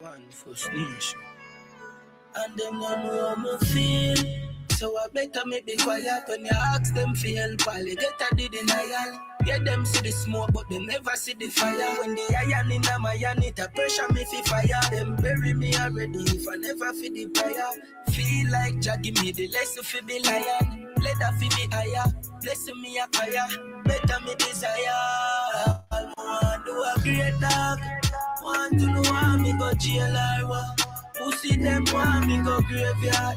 One for snitch. And them don't know how me feel. So I better me be quiet when you ask them for help. All you get a the denial. Get them see the smoke, but they never see the fire. When the iron in my hand, it a pressure me fi fire. Them bury me already if I never feel the fire. Feel like Jah give me the lesson fi be lion. Leather fi be higher, blessing me a fire. Better me desire. I want to a great dog. Want to know how me go jail or what? Pussy them want me go graveyard.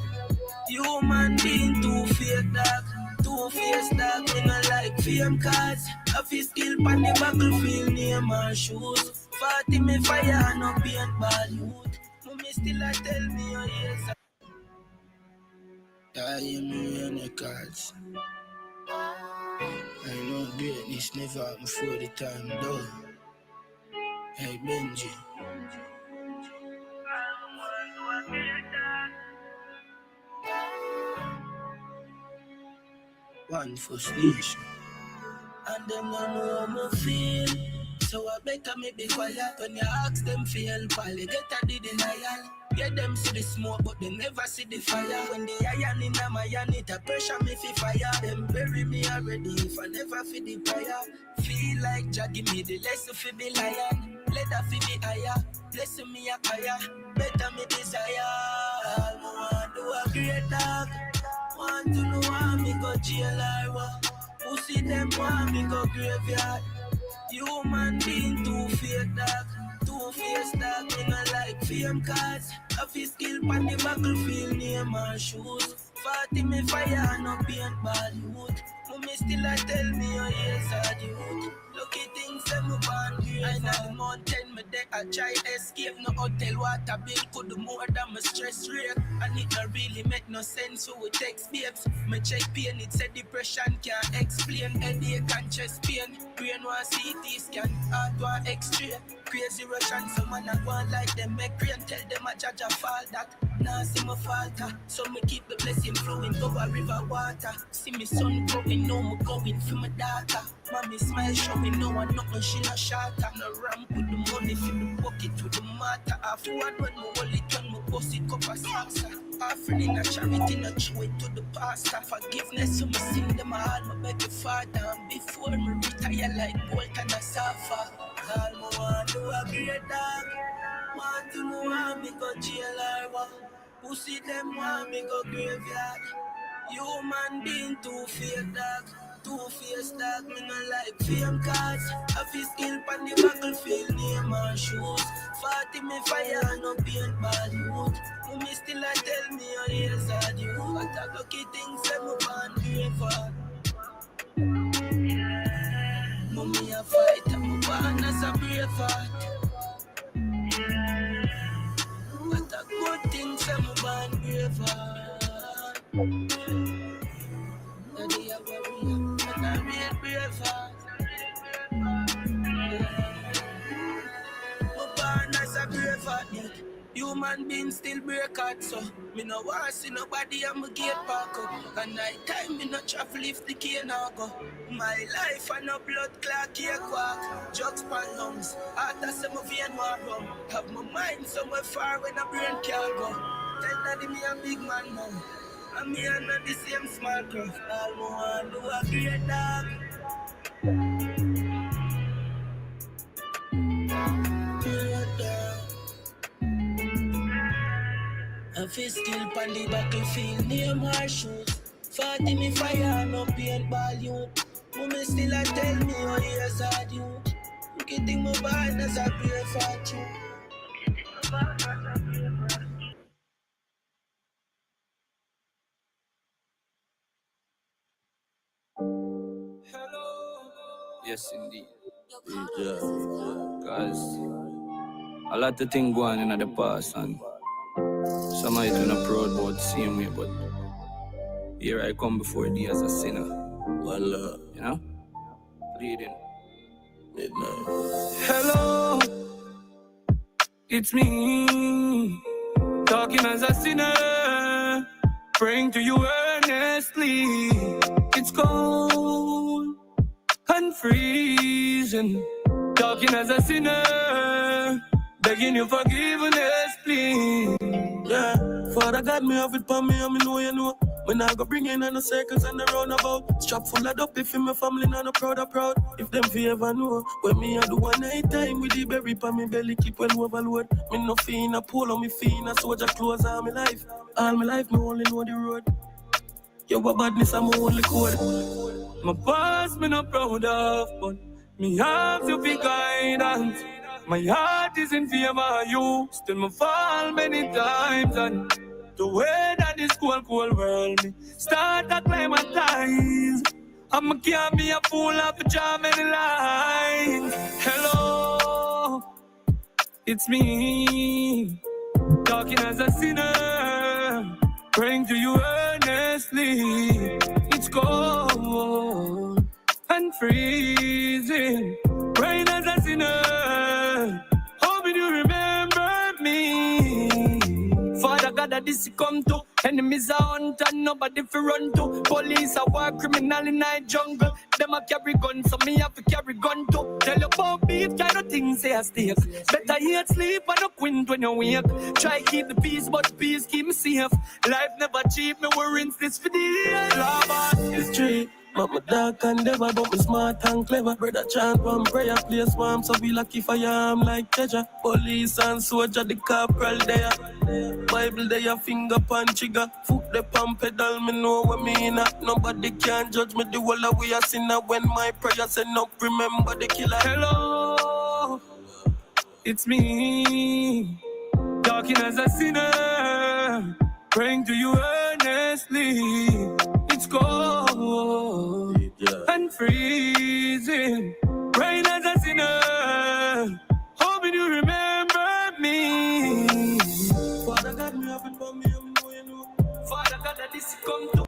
Human being too fake dog. Two-faced dog, me no like fame cause I feel skill pan the battlefield, name and shoes 40 me fire, no paintball youth. Mommy still a tell me, oh yes I me on the cards. I know greatness never happened before the time though. Hey Benji. One for snitch. And them don't know how me feel. So I better me be quiet when you ask them for help. All you get a the denial. Get them see the smoke, but they never see the fire. When the iron in my hand, it a pressure me fi fire. Them bury me already if I never feel the fire. Feel like Jah give me the lesson fi be lion. Leather fi be higher, blessing me a fire. Better me desire. All me want do a great dog. Want to know how me go jail or what? Pussy them want me go graveyard. Human being too fake dog. Two-faced dog, me no like fame cause I feel skill pan the battlefield, name and shoes 40 me fire, no paintball youth. Mommy still a tell me, oh yes I do. Lucky things them me born great. I know the mountain, me deck I try escape. No hotel water bill could do more than my stress rate. And it not really make no sense so we text babes. Me check pain, it said depression can't explain. Headache and chest pain. Brain want CT scan, heart want X-ray. Crazy Russian, some man a go on like them. Make rain, tell them a judge a fall that. Now see my falter, so me keep the blessing flowing over river water. See me son growing, know me going for my daughter. Mommy smile, show me no one nothing, she no shatter. No ramp with the money, fill the bucket to the matter. Afterward when me hold it, when me bust it, cup of salsa. Offering in a charity, not show it to the pastor. Forgiveness, so me sing them all, me beg the father. And before me retire like Bolt and a Safa. All me want do a great dog. Want to know how me go jail or what? Pussy them want me go graveyard. Human being too fake dog. Two-faced dog, me no like fame cause I feel skill pan the battlefield, name and shoes 40 me fire, no paintball youth. Mommy still a tell me, oh yes I do. What a lucky things them me born grateful. Mommy a fighter, me born as a brave heart. What a good thing them me born grateful. Daddy a warrior, and a real brave heart. Me born as a brave heart, yet human beings still break heart, so me no want see nobody and me gate park up. And night time me no travel if the cane now go. My life and no blood clot cake walk. Drugs pan lungs, heart a say my vein war rum. Have my mind somewhere far when a brain can't go. Tell daddy me a big man now. And me and not the same small craft. All me want do a great dog. Great dog. I feel skill pan the battlefield, name or shoes 40 me fire, no paintball youth. Mommy still a tell me, oh yes I do. Look at thing my born as a brave heart you. Yes, indeed. Because a lot of things go on in the past, and some of it we're not proud about the same way, but here I come before thee as a sinner. One love. You know? Bleeding. Midnight. Hello, it's me. Talking as a sinner. Praying to you earnestly. It's cold and freezing. Talking as a sinner, begging your forgiveness. earnestly. Yeah, Father God, me have it for me, and me know you know. Me nah go bring in on the circles and the roundabout. Strap full of dope if my family nah no proud. If them fi ever know, when me a do one night time with the berry pa me belly keep well overload. Me no fi in a polo, me fi in a soldier clothes all my life. All my life, me only know the road. Yo, what badness I'm only code. My past me not proud of, but me have to be guidance. My heart is in favor of you. Still me fall many times, and the way that this cold world me start to climatize. I'ma can't be a fool of a job many lines. Hello, it's me, talking as a sinner, praying to you earnestly. It's cold and freezing, praying as a sinner, hoping you remember me. Father God, that this come to enemies are hunt and nobody fi run to. Police are war criminal in the jungle. Them a carry guns, so me have to carry gun too. Tell you about beef, kind of things say a stake. Better eat, sleep, and no quint when you wake. Try keep the peace, but peace keep me safe. Life never cheap, me worries this for the years. Lava It's true. Mama dark and never, but me smart and clever. Brother chant one prayer, place warm, so be lucky for ya, I'm like treasure. Police and soldier, the corporal there. Bible there, finger pan trigger. Foot the pump pedal, me know what me in at. Nobody can judge me, the whole of we a sinner. When my prayer send up, remember the killer. Hello, it's me, talking as a sinner, praying to you earnestly. It's cold and freezing, praying as a sinner, hoping you remember me. Father God, me have it for me, I know you know. Father God, that this come to.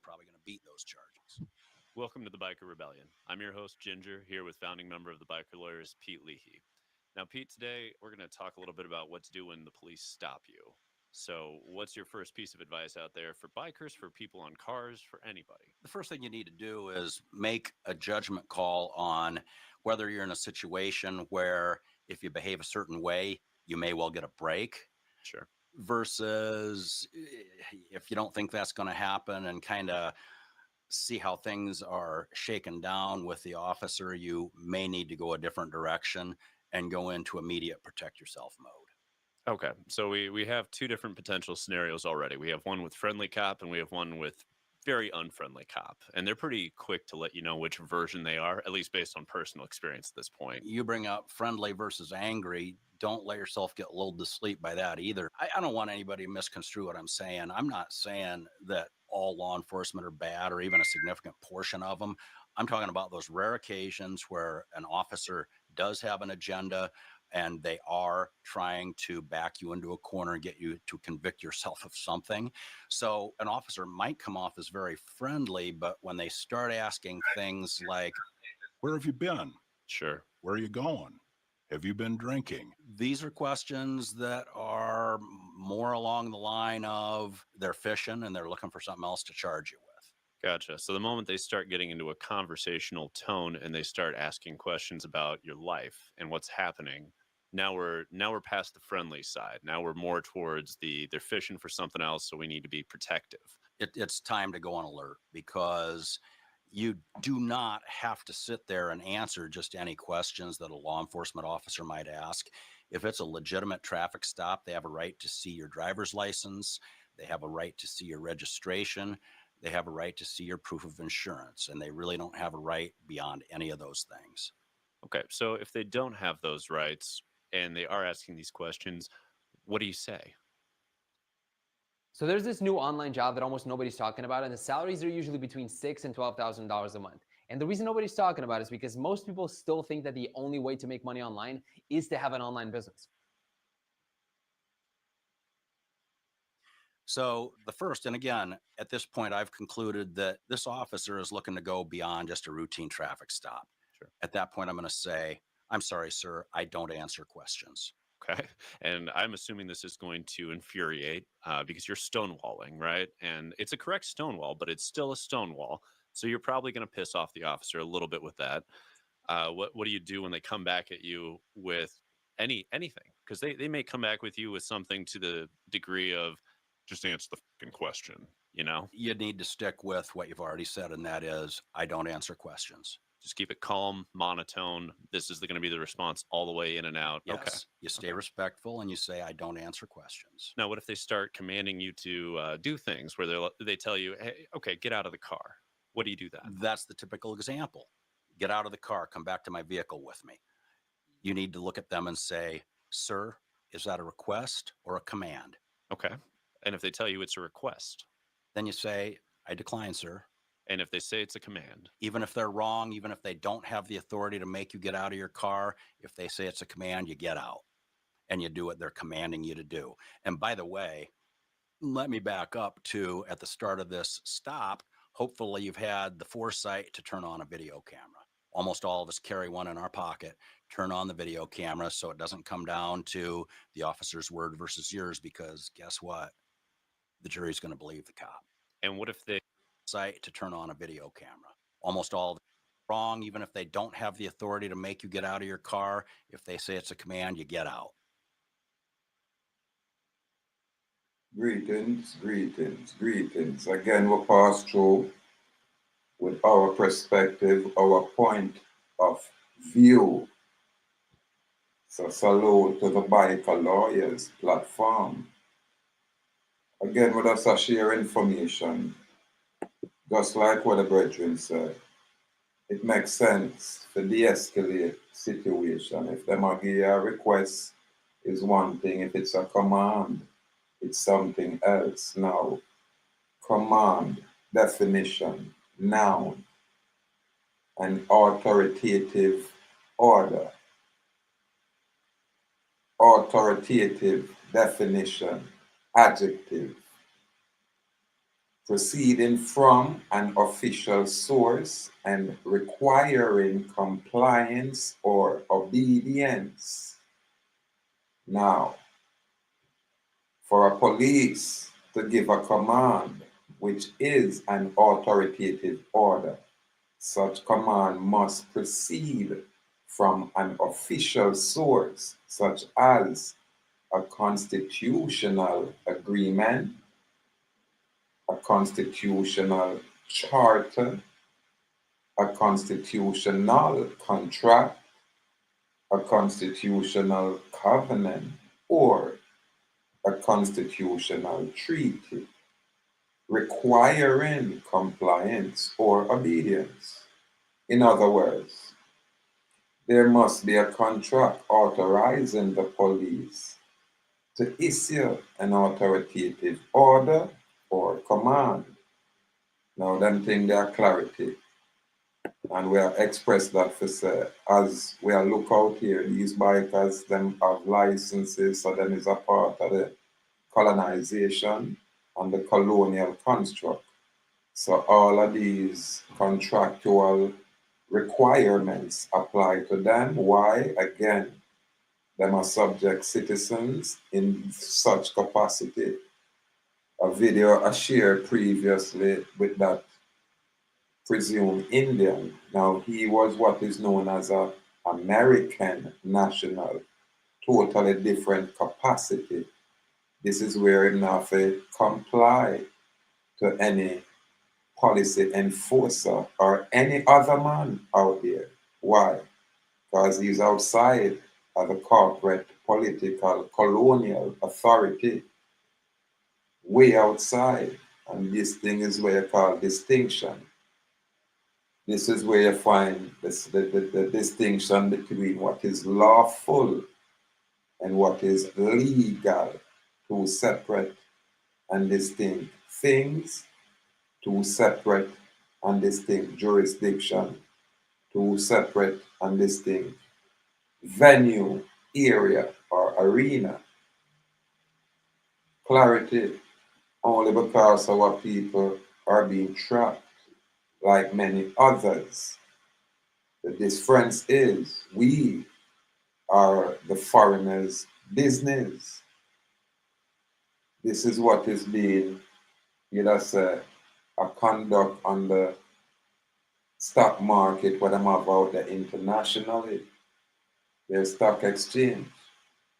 Probably going to beat those charges. Welcome to the Biker Rebellion. I'm your host, Ginger, here with founding member of the Biker Lawyers, Pete Leahy. Now, Pete, today we're going to talk a little bit about what to do when the police stop you. So, what's your first piece of advice out there for bikers, for people on cars, for anybody? The first thing you need to do is make a judgment call on whether you're in a situation where if you behave a certain way, you may well get a break. Sure. Versus if you don't think that's going to happen and kind of see how things are shaken down with the officer, you may need to go a different direction and go into immediate protect yourself mode. Okay, so we have two different potential scenarios already. We have one with friendly cop and we have one with very unfriendly cop. And they're pretty quick to let you know which version they are, at least based on personal experience at this point. You bring up friendly versus angry. Don't let yourself get lulled to sleep by that either. I don't want anybody to misconstrue what I'm saying. I'm not saying that all law enforcement are bad or even a significant portion of them. I'm talking about those rare occasions where an officer does have an agenda and they are trying to back you into a corner and get you to convict yourself of something. So an officer might come off as very friendly, but when they start asking things like, where have you been? Sure. Where are you going? Have you been drinking? These are questions that are more along the line of they're fishing and they're looking for something else to charge you with. Gotcha. So the moment they start getting into a conversational tone and they start asking questions about your life and what's happening, now we're past the friendly side. Now we're more towards they're fishing for something else, so we need to be protective. It's time to go on alert because you do not have to sit there and answer just any questions that a law enforcement officer might ask. If it's a legitimate traffic stop, they have a right to see your driver's license. They have a right to see your registration. They have a right to see your proof of insurance, and they really don't have a right beyond any of those things. Okay, so if they don't have those rights and they are asking these questions, what do you say? So there's this new online job that almost nobody's talking about, and the salaries are usually between $6,000 and $12,000 a month. And the reason nobody's talking about it is because most people still think that the only way to make money online is to have an online business. So the first, and again, at this point, I've concluded that this officer is looking to go beyond just a routine traffic stop. Sure. At that point, I'm going to say, I'm sorry, sir, I don't answer questions. Okay. And I'm assuming this is going to infuriate because you're stonewalling, right? And it's a correct stonewall, but it's still a stonewall. So you're probably going to piss off the officer a little bit with that. What do you do when they come back at you with anything? Because they may come back with you with something to the degree of just answer the fucking question, you know? You need to stick with what you've already said, and that is, I don't answer questions. Just keep it calm, monotone. This is going to be the response all the way in and out. Yes. Okay. You stay respectful and you say, I don't answer questions. Now, what if they start commanding you to do things where they tell you, hey, okay, get out of the car? What do you do then? That's the typical example. Get out of the car, come back to my vehicle with me. You need to look at them and say, sir, is that a request or a command? Okay. And if they tell you it's a request? Then you say, I decline, sir. And if they say it's a command? Even if they're wrong, even if they don't have the authority to make you get out of your car, if they say it's a command, you get out and you do what they're commanding you to do. And by the way, let me back up to at the start of this stop, hopefully you've had the foresight to turn on a video camera. Almost all of us carry one in our pocket. Turn on the video camera so it doesn't come down to the officer's word versus yours, because guess what? The jury's going to believe the cop. And what if they site to turn on a video camera? Almost all wrong, even if they don't have the authority to make you get out of your car. If they say it's a command, you get out. Greetings, greetings, greetings. Again, we'll pass through with our perspective, our point of view. So salute to the Biker Lawyers platform. Again, with us, I share information, just like what the brethren said. It makes sense to de-escalate situation. If them give you a request is one thing, if it's a command, it's something else. Now, command, definition, noun, and authoritative order. Authoritative definition, adjective. Proceeding from an official source and requiring compliance or obedience. Now, for a police to give a command, which is an authoritative order, such command must proceed from an official source, such as a constitutional agreement, a constitutional charter, a constitutional contract, a constitutional covenant, or a constitutional treaty requiring compliance or obedience. In other words, there must be a contract authorizing the police to issue an authoritative order or command. Now, them thing there are clarity. And we are express that for say, as we are look out here, these bikers, them have licenses, so them is a part of the colonization and the colonial construct. So all of these contractual requirements apply to them. Why? Again, them are subject citizens in such capacity. A video I shared previously with that presumed Indian. Now, he was what is known as an American national, totally different capacity. This is where he have to comply to any policy enforcer or any other man out there. Why? Because he's outside of the corporate, political, colonial authority, way outside. And this thing is where you call distinction. This is where you find the distinction between what is lawful and what is legal. Two separate and distinct things, two separate and distinct jurisdiction, two separate and distinct venue, area, or arena. Clarity. only because our people are being trapped like many others. The difference is we are the foreigners' business. This is what is being, say, a conduct on the stock market, what I'm about the internationally. The stock exchange.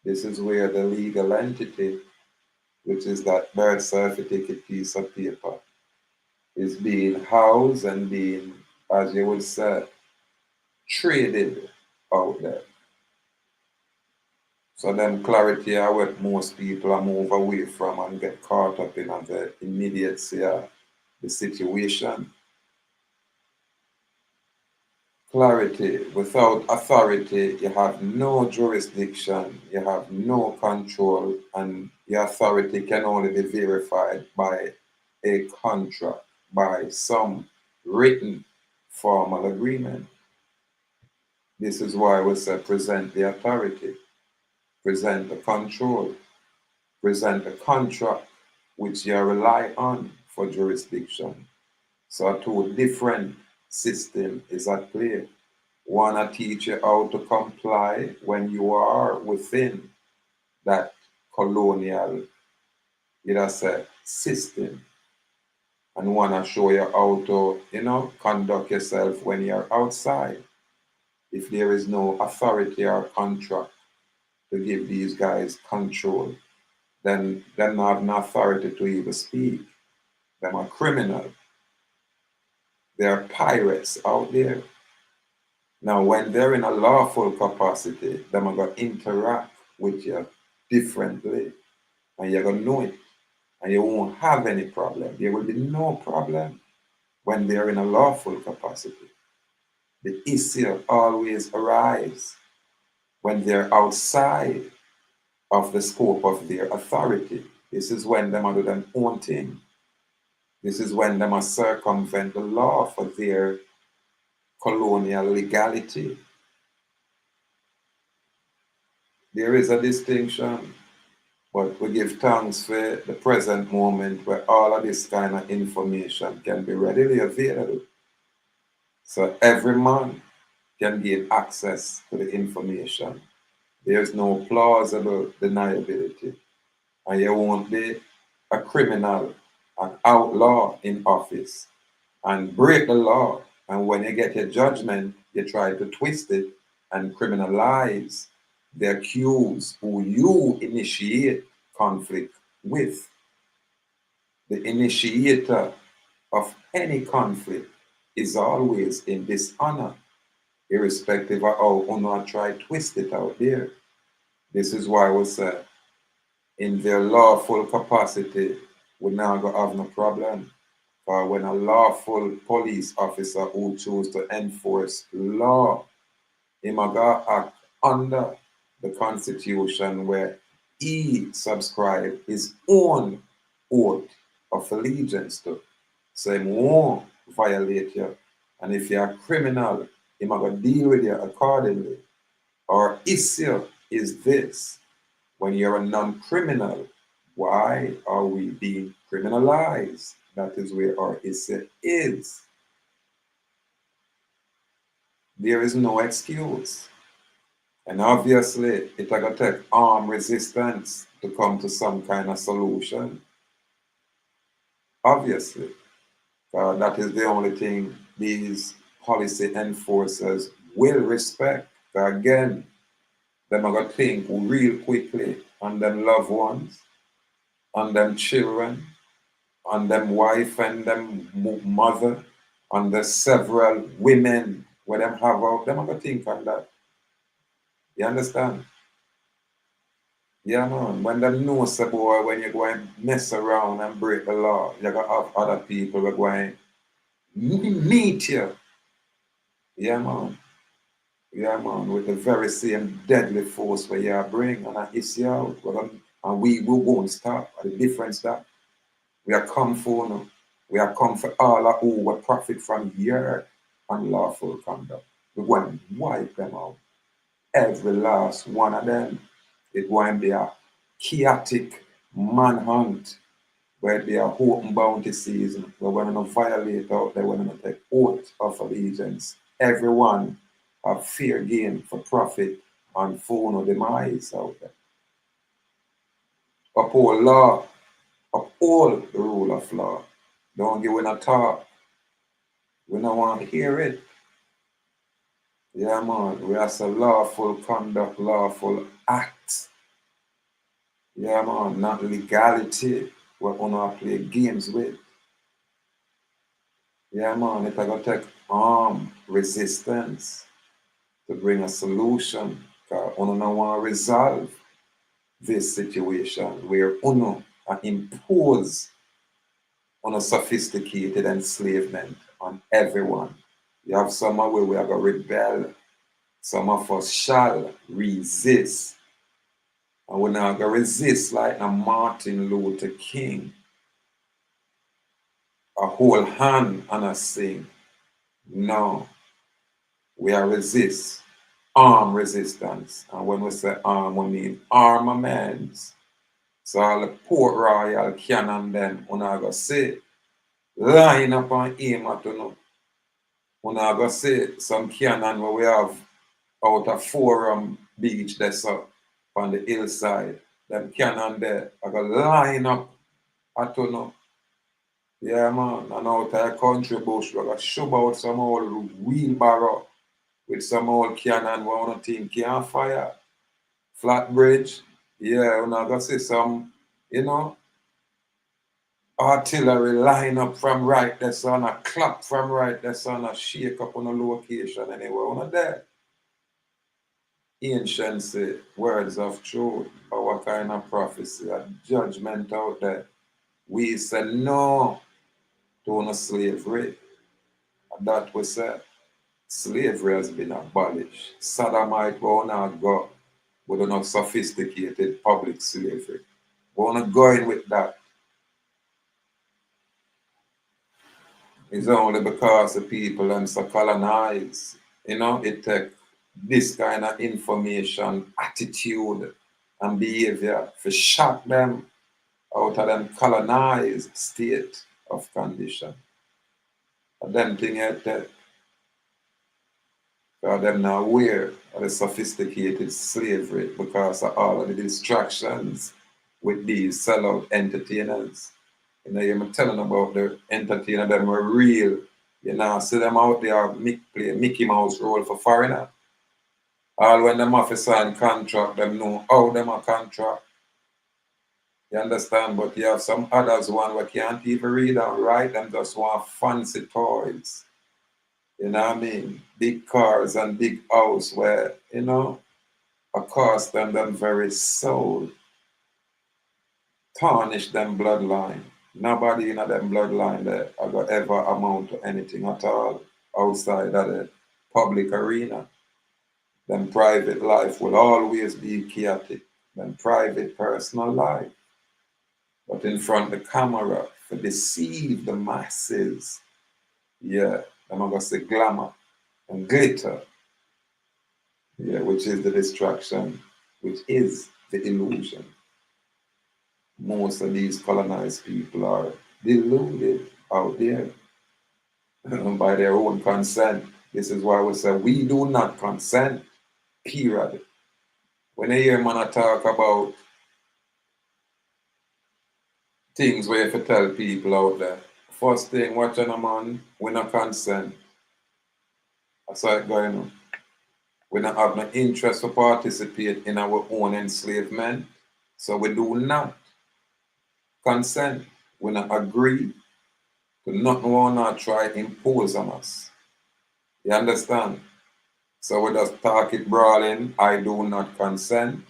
This is where the legal entity, which is that birth certificate piece of paper, is being housed and being, as you would say, traded out there. So then clarity are what most people are move away from and get caught up in the immediacy of the situation. Clarity. Without authority, you have no jurisdiction, you have no control, and your authority can only be verified by a contract, by some written formal agreement. This is why we say present the authority, present the control, present the contract which you rely on for jurisdiction. So two different systems is at play. One I teach you how to comply when you are within that colonial, say, system. And one I show you how to, conduct yourself when you're outside. If there is no authority or contract to give these guys control, then they don't have no authority to even speak. Them are criminal. They are pirates out there. Now, when they're in a lawful capacity, them are going to interact with you differently, and you're going to know it, and you won't have any problem. There will be no problem when they're in a lawful capacity. The issue always arises when they're outside of the scope of their authority. This is when them are do their own thing. This is when them are circumvent the law for their colonial legality. There is a distinction, but we give thanks for the present moment where all of this kind of information can be readily available. So every man can gain access to the information. There's no plausible deniability, and you won't be a criminal, an outlaw in office and break the law. And when you get your judgment, you try to twist it and criminalize the accused who you initiate conflict with. The initiator of any conflict is always in dishonor, irrespective of how you try to twist it out there. This is why we say, in their lawful capacity, we now go have no problem. When a lawful police officer who choose to enforce law, he must act under the Constitution where he subscribe his own oath of allegiance to. So he won't violate you. And if you're a criminal, he must deal with you accordingly. Our issue is this: when you're a non-criminal, why are we being criminalized? That is where our issue is. There is no excuse. And obviously, it's going to take armed resistance to come to some kind of solution. Obviously, that is the only thing these policy enforcers will respect. Again, them are going to think real quickly on them loved ones, on them children, on them wife and them mother, on the several women where them have out, them are going to think on that. You understand? Yeah, man. When them know, say, boy, when you go and mess around and break the law, you're going to have other people who are going to meet you. Yeah, man. Yeah, man. With the very same deadly force where you bring and I hit you out. And we will go and stop. The difference that we are come for now. We are come for all who will profit from your unlawful conduct. We're going to wipe them out. Every last one of them. It's going to be a chaotic manhunt where they are open bounty season, where we're going to violate out there, we're going to take oath of allegiance. Everyone have fair gain for profit and phone or demise out there. Uphold law, uphold the rule of law. Don't give it a talk. We don't want to hear it. Yeah, man, we have some lawful conduct, lawful act. Yeah, man, not legality. We're going to play games with. Yeah, man, it's going to take armed resistance to bring a solution. Because we don't want to resolve this situation where we impose on a sophisticated enslavement on everyone. You have some where we are going to rebel. Some of us shall resist. And we're not going to resist like a Martin Luther King. A whole hand and a sing. No. We are resist. Arm resistance. And when we say arm, we mean armaments. So all the Port Royal cannon them, we're not going to say, line up and aim at you. We're not going to say some cannon where we have out of Forum Beach that's up on the hillside. Them cannon there are going to line up at you. Yeah, man. And out of the country bush, we're going to shove out some old wheelbarrow with some old cannon where one team can't fire. Flat bridge. Yeah, we're not going to see some, artillery line up from right there, son, a clap from right there, son, a shake up on a location anywhere on there. Ancient say, words of truth, or what kind of prophecy, a judgment out there. We say no to slavery. That we say slavery has been abolished. Sodomite will not go with enough sophisticated public slavery. We want to go in with that. It's only because the people and so colonize. It takes this kind of information, attitude, and behavior to shock them out of them colonized state of condition. And them thing out there, because them not aware of the sophisticated slavery because of all of the distractions with these sellout entertainers. You're telling about the entertainer, them were real. See them out there play Mickey Mouse role for foreigner. All when them have to sign contract, them know how them a contract. You understand? But you have some others one who can't even read and write, them just want fancy toys. You know what I mean? Big cars and big house where, a cost them very soul. Tarnish them bloodline. Nobody in them bloodline that will ever amount to anything at all outside of the public arena. Them private life will always be chaotic. Them private personal life. But in front of the camera, to deceive the masses, yeah, I'm going to say glamour and glitter, yeah, which is the distraction, which is the illusion. Most of these colonized people are deluded out there by their own consent. This is why we say we do not consent, period. When I hear man talk about things where you have to tell people out there, first thing, watching a man, we not consent. That's how it going on. We don't have no interest to participate in our own enslavement, so we do not consent. We not agree to not want to try impose on us. You understand? So we just talk it brawling. I do not consent.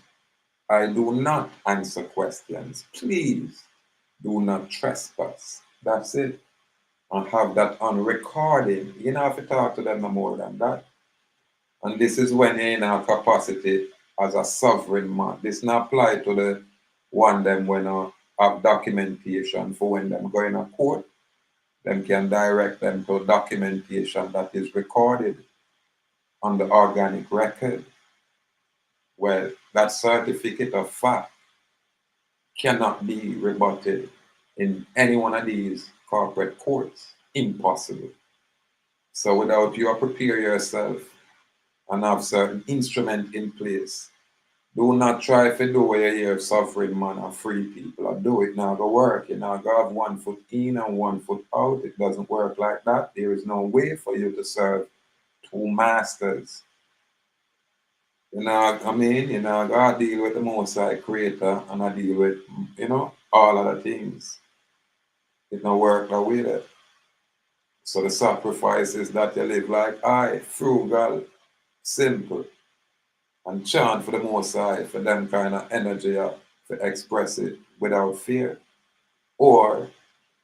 I do not answer questions. Please do not trespass. That's it. And have that on recording. You don't have to talk to them no more than that. And this is when you're in our capacity as a sovereign man. This not apply to the one them when have documentation for when them go in a court. Them can direct them to documentation that is recorded on the organic record. Well, that certificate of fact cannot be rebutted in any one of these corporate courts. Impossible. So without you prepare yourself and have certain instrument in place, do not try to do what you hear suffering man and free people. Or do it now, go work. You know, go have 1 foot in and 1 foot out. It doesn't work like that. There is no way for you to serve 2 masters. You know, I mean, you know, God deal with the Most High Creator and I deal with, you know, all other things. It don't work that way there. So the sacrifice is that you live like I, frugal, simple, and chant for the Most High for them kind of energy to express it without fear. Or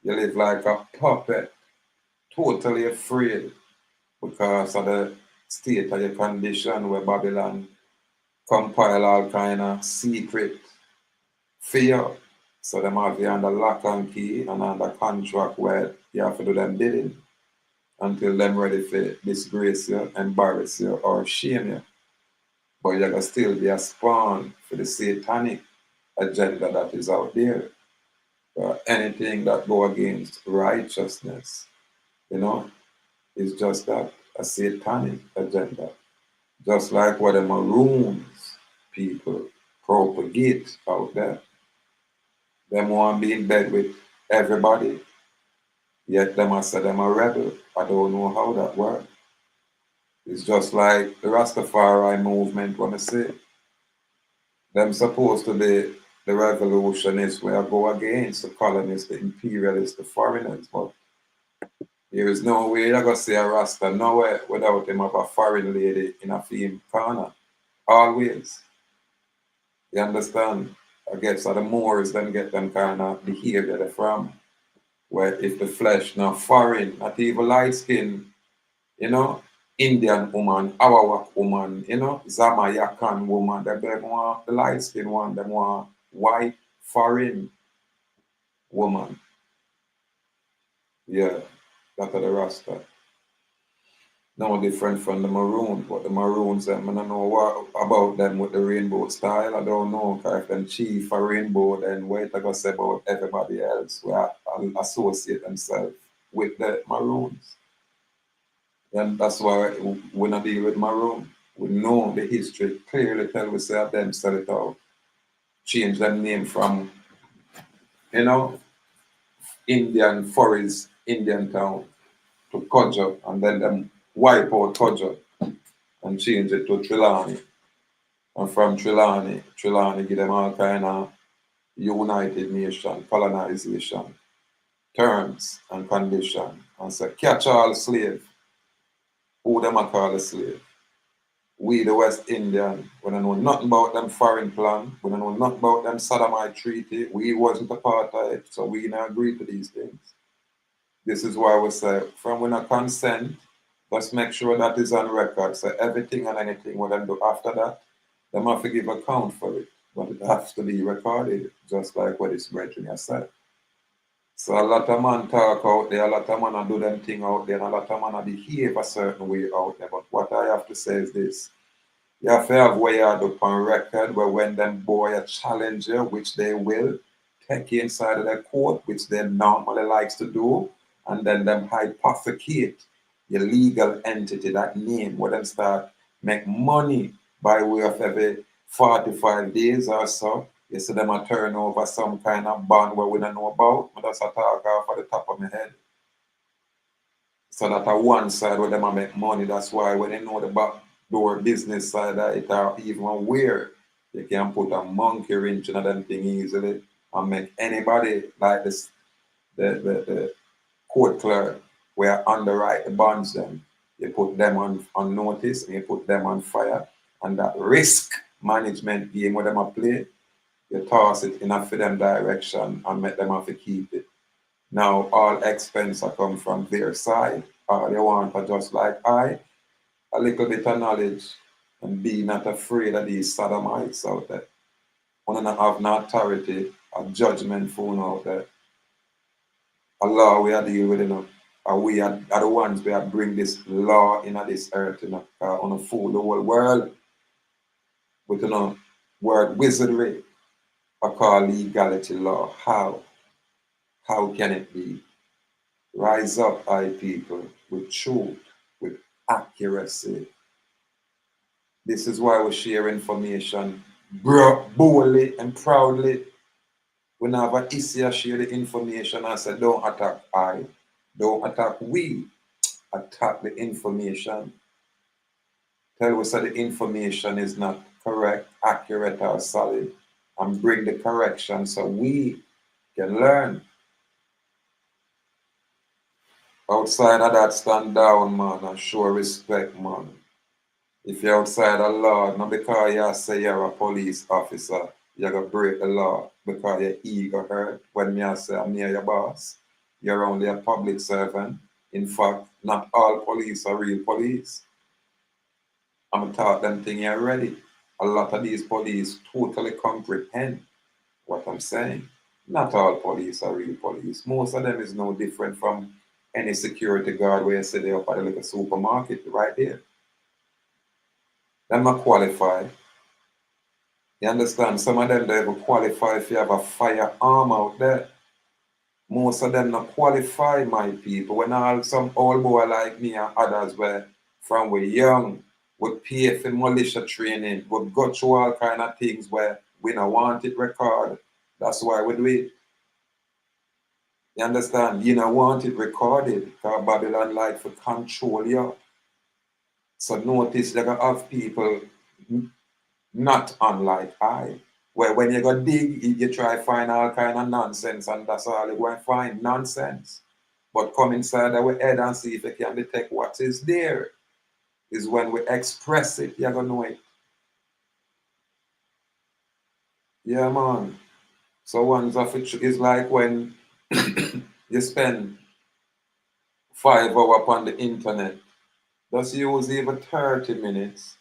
you live like a puppet, totally afraid because of the state of your condition where Babylon compile all kind of secret fear. So them have you under lock and key and under contract where you have to do them bidding until them ready for disgrace you, embarrass you, or shame you. But you're gonna still be a spawn for the satanic agenda that is out there. Anything that go against righteousness, you know, is just that, a satanic agenda. Just like what the Maroons people propagate out there. Them want to be in bed with everybody, yet them I say them a rebel. I don't know how that works. It's just like the Rastafari movement, when I say, them supposed to be the revolutionists where I go against the colonists, the imperialists, the foreigners, but there is no way you're going to see a Rasta nowhere without him have a foreign lady in a film corner. Always. You understand? I guess the Moors then get them kind of behavior they're from. Where if the flesh not foreign, not even light skin, you know, Indian woman, Awawak woman, you know, Zama Yakan woman, they want the light skin one, they want white foreign woman. Yeah, that's the Rasta. No different from the Maroons, but the Maroons, I don't know what about them with the rainbow style. I don't know if them chief a rainbow, then what I gonna say about everybody else who associate themselves with the Maroons. And that's why we not deal with Maroon. We know the history clearly tell we say them sell it out. Change them name from, you know, Indian Forest, Indian Town to Kodjo, and then them wipe out Kodjo and change it to Trelawney. And from Trelawney give them all kind of United Nation, colonization, terms and condition. And say, catch all slave. Who them a call a slave? We, the West Indian, we don't know nothing about them foreign plan. We don't know nothing about them Sodomite treaty. We wasn't a part of it, so we not agree to these things. This is why we say, from when I consent, let's make sure that is on record. So everything and anything we them do after that, they have to give account for it. But it has to be recorded, just like what is written yourself. So a lot of man talk out there, a lot of man do them thing out there, and a lot of man behave a certain way out there. But what I have to say is this. You have to have way out up on record where when them boy a challenger, which they will, take you inside of the court, which they normally likes to do, and then them hypothecate your legal entity, that name, where them start make money by way of every 45 days or so. You see them a turn over some kind of bond where we don't know about, but that's a talk off at the top of my head. So that on one side where them a make money, that's why when they know the backdoor business side of it, or even where you can put a monkey wrench in them thing easily and make anybody like this, the court clerk where underwrite the bonds them, you put them on notice and you put them on fire, and that risk management game where them a play, you toss it in a for them direction and make them have to keep it. Now all expense are come from their side. All they want are just like a little bit of knowledge and be not afraid of these sodomites out there. One not have no authority, a judgment phone out there. Allah we are deal with, you know. And we are the ones we are bring this law in this earth, you know, on a fool the whole world with, you know, word wizardry. I call legality law. How can it be? Rise up, I people, with truth, with accuracy. This is why we share information boldly and proudly. Whenever Isia share the information, I say, don't attack I, don't attack we, attack the information. Tell us that the information is not correct, accurate, or solid, and bring the correction so we can learn. Outside of that, stand down, man, and show respect, man. If you're outside the law, not because you say you're a police officer, you're going to break the law because your ego hurt. When me I say I'm near your boss, you're only a public servant. In fact, not all police are real police. I'm taught them thing already. A lot of these police totally comprehend what I'm saying. Not all police are real police. Most of them is no different from any security guard where you say they're up at a little supermarket right there. Them not qualify. You understand? Some of them don't even qualify if you have a firearm out there. Most of them not qualify, my people. When all some old boy like me and others were from we young, would pay for militia training, would go through all kind of things where we don't want it record. That's why we do it. You understand? You don't want it recorded because Babylon like to control you. So notice they're gonna have people not unlike I, where when you go dig, you try find all kind of nonsense, and that's all you go and find, nonsense. But come inside our head and see if you can detect what is there. Is when we express it, you're gonna know it. Yeah, man. So ones of it is like when you spend 5 hours upon the internet. Just use even 30 minutes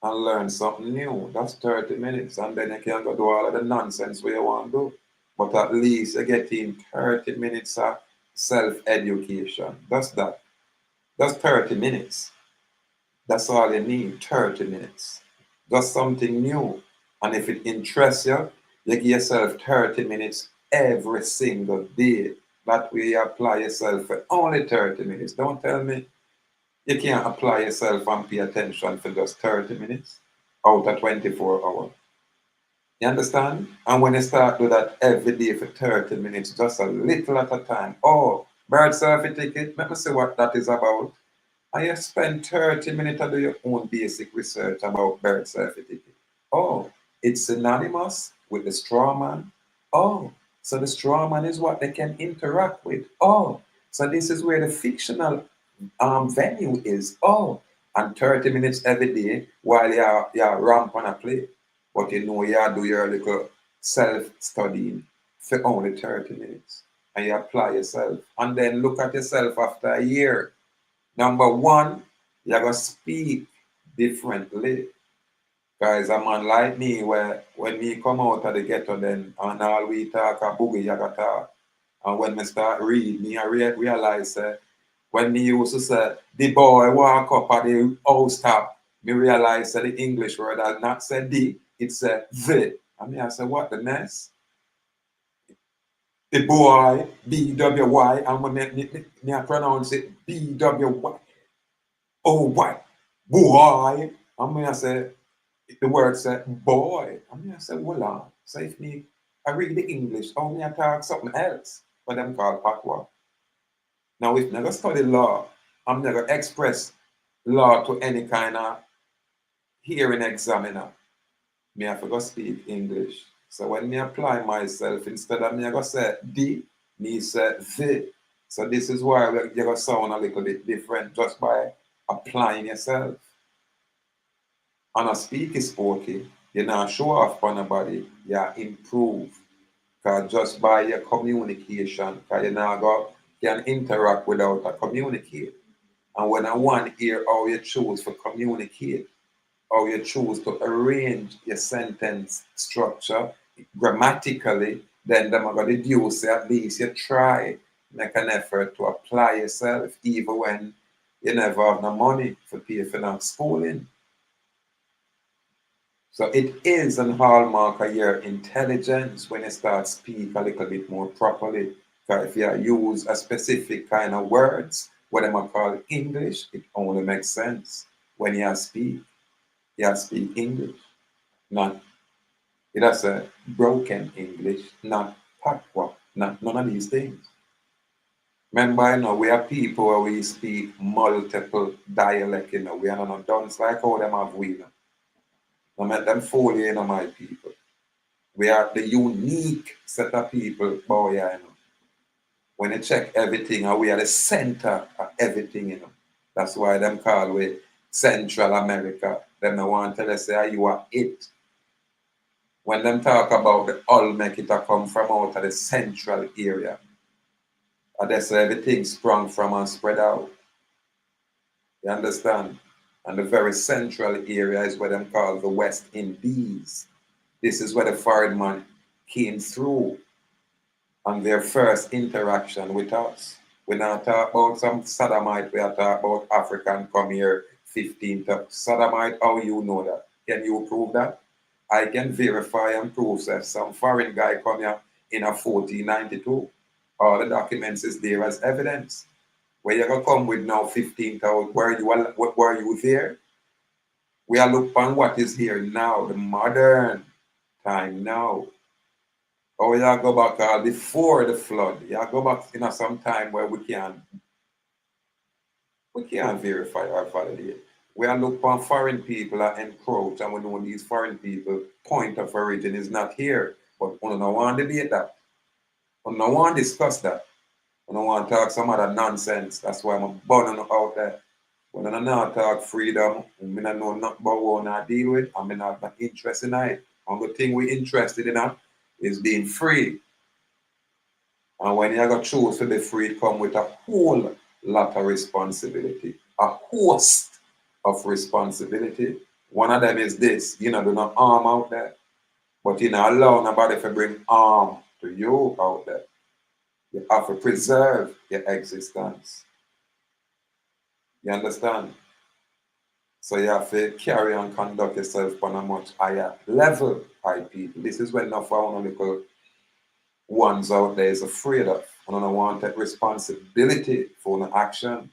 and learn something new. That's 30 minutes. And then you can go do all of the nonsense where you want to do. But at least you get in 30 minutes of self-education. That's that. That's 30 minutes. That's all you need, 30 minutes. Just something new. And if it interests you, you give yourself 30 minutes every single day. That way you apply yourself for only 30 minutes. Don't tell me you can't apply yourself and pay attention for just 30 minutes out of 24 hours. You understand? And when you start do that every day for 30 minutes, just a little at a time. Oh, bird certificate, let me see what that is about. And you spend 30 minutes to do your own basic research about bird certificate. Oh, it's synonymous with the straw man. Oh, so the straw man is what they can interact with. Oh, so this is where the fictional venue is. Oh, and 30 minutes every day while you're ramp on a play. But you know you do your little self-studying for only 30 minutes. And you apply yourself. And then look at yourself after a year. Number one, you're going to speak differently. Guys, a man like me, where when me come out of the ghetto, then and all we talk a boogie, you got talk. And when me start read, me I realize when me used to say, the boy walk up at the house top, me realize that the English word has not said the, it said the. And me I say, what the mess? The boy, B-W-Y, and when me I pronounce it B-W-Y. Oh, what? Boy. And me I say, the word said boy. And me I say, hold on. So if me, I read the English, how me I talk something else, what them call patois. Now, if never study law, I'm never express law to any kind of hearing examiner. Me have to go speak English. So when me apply myself, instead of me I go say the, me say the. So this is why you're going to sound a little bit different just by applying yourself. And a speak is okay. You not show off on nobody, you improve. Because just by your communication, because you now can interact without a communicate. And when I want to hear how you choose to communicate, how you choose to arrange your sentence structure grammatically, then them are going to deduce at least you try, make an effort to apply yourself, even when you never have no money for pay for no schooling. So it is an hallmark of your intelligence when you start speak a little bit more properly. Because if you use a specific kind of words, what them are called English, it only makes sense when you speak English, not it has a broken English, not patois, not none of these things. Remember, you know, we are people where we speak multiple dialect, you know, we are not done like how them have we know. No make them fool you, you know, my people. We are the unique set of people, boy, you know. When you check everything, we are the center of everything, you know. That's why them call we Central America. Them no want to tell us say you are it. When them talk about the Olmec, it come from out of the central area. And that's where everything sprung from and spread out. You understand? And the very central area is what them call the West Indies. This is where the foreign man came through on their first interaction with us. We not talk about some sodomite, we are talking about African come here 15th sodomite. How you know that? Can you prove that? I can verify and prove that some foreign guy come here in a 1492. All the documents is there as evidence. Where you gonna come with now 15,000? Were you there? We are looking on what is here now, the modern time now. Or you go back before the flood. You go back in some time where we can't verify or validate. We are looking for foreign people are encroach, and we know these foreign people point of origin is not here. But we don't want to debate that. We don't want to discuss that. We don't want to talk some other nonsense. That's why I'm burning out there. When I not talk freedom, I don't know nothing about what I deal with. I'm not interested in it. Only thing we're interested in is being free. And when you got choose to be free, it come with a whole lot of responsibility, a host of responsibility. One of them is this, you know, do not harm out there, but you know, allow nobody to bring harm to you out there. You have to preserve your existence. You understand? So you have to carry and conduct yourself on a much higher level, high people. This is when enough our little ones out there is afraid of. I don't want to take responsibility for an action.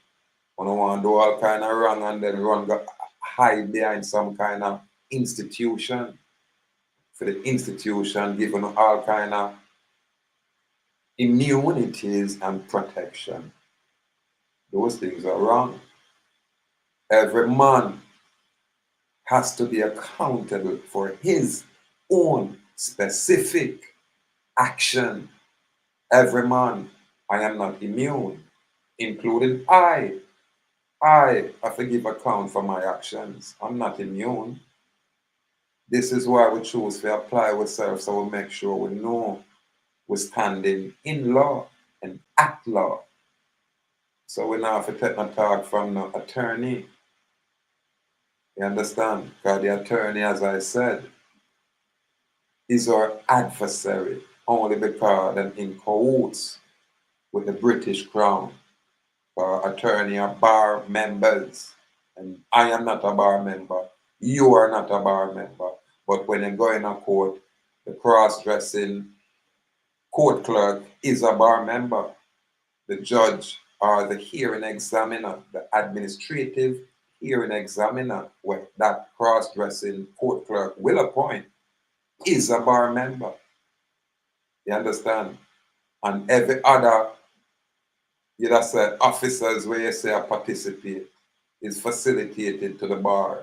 I don't want to do all kind of wrong and then hide behind some kind of institution. For the institution giving all kind of immunities and protection. Those things are wrong. Every man has to be accountable for his own specific action. Every man. I am not immune, including I have to give account for my actions. I'm not immune. This is why we choose to apply ourselves, so we make sure we know we're standing in law and at law. So we now have to take a talk from the attorney. You understand? Because the attorney, as I said, is our adversary only because they're in cahoots with the British Crown. Attorney are bar members, and I am not a bar member. You are not a bar member. But when you go in a court, the cross-dressing court clerk is a bar member. The judge or the hearing examiner, the administrative hearing examiner, what that cross-dressing court clerk will appoint, is a bar member. You understand? And every other, you just say officers where you say participate is facilitated to the bar.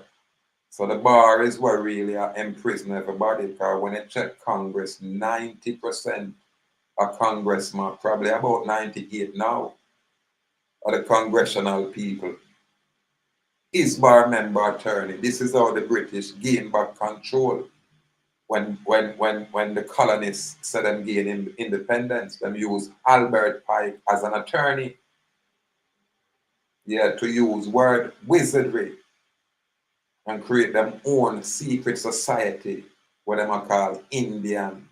So the bar is what really imprison everybody, because when you check Congress, 90% of congressmen, probably about 98 now, of the congressional people is bar member attorney. This is how the British gain back control. When the colonists said them gain independence, them use Albert Pike as an attorney. Yeah, to use word wizardry and create their own secret society, what them are called Indian.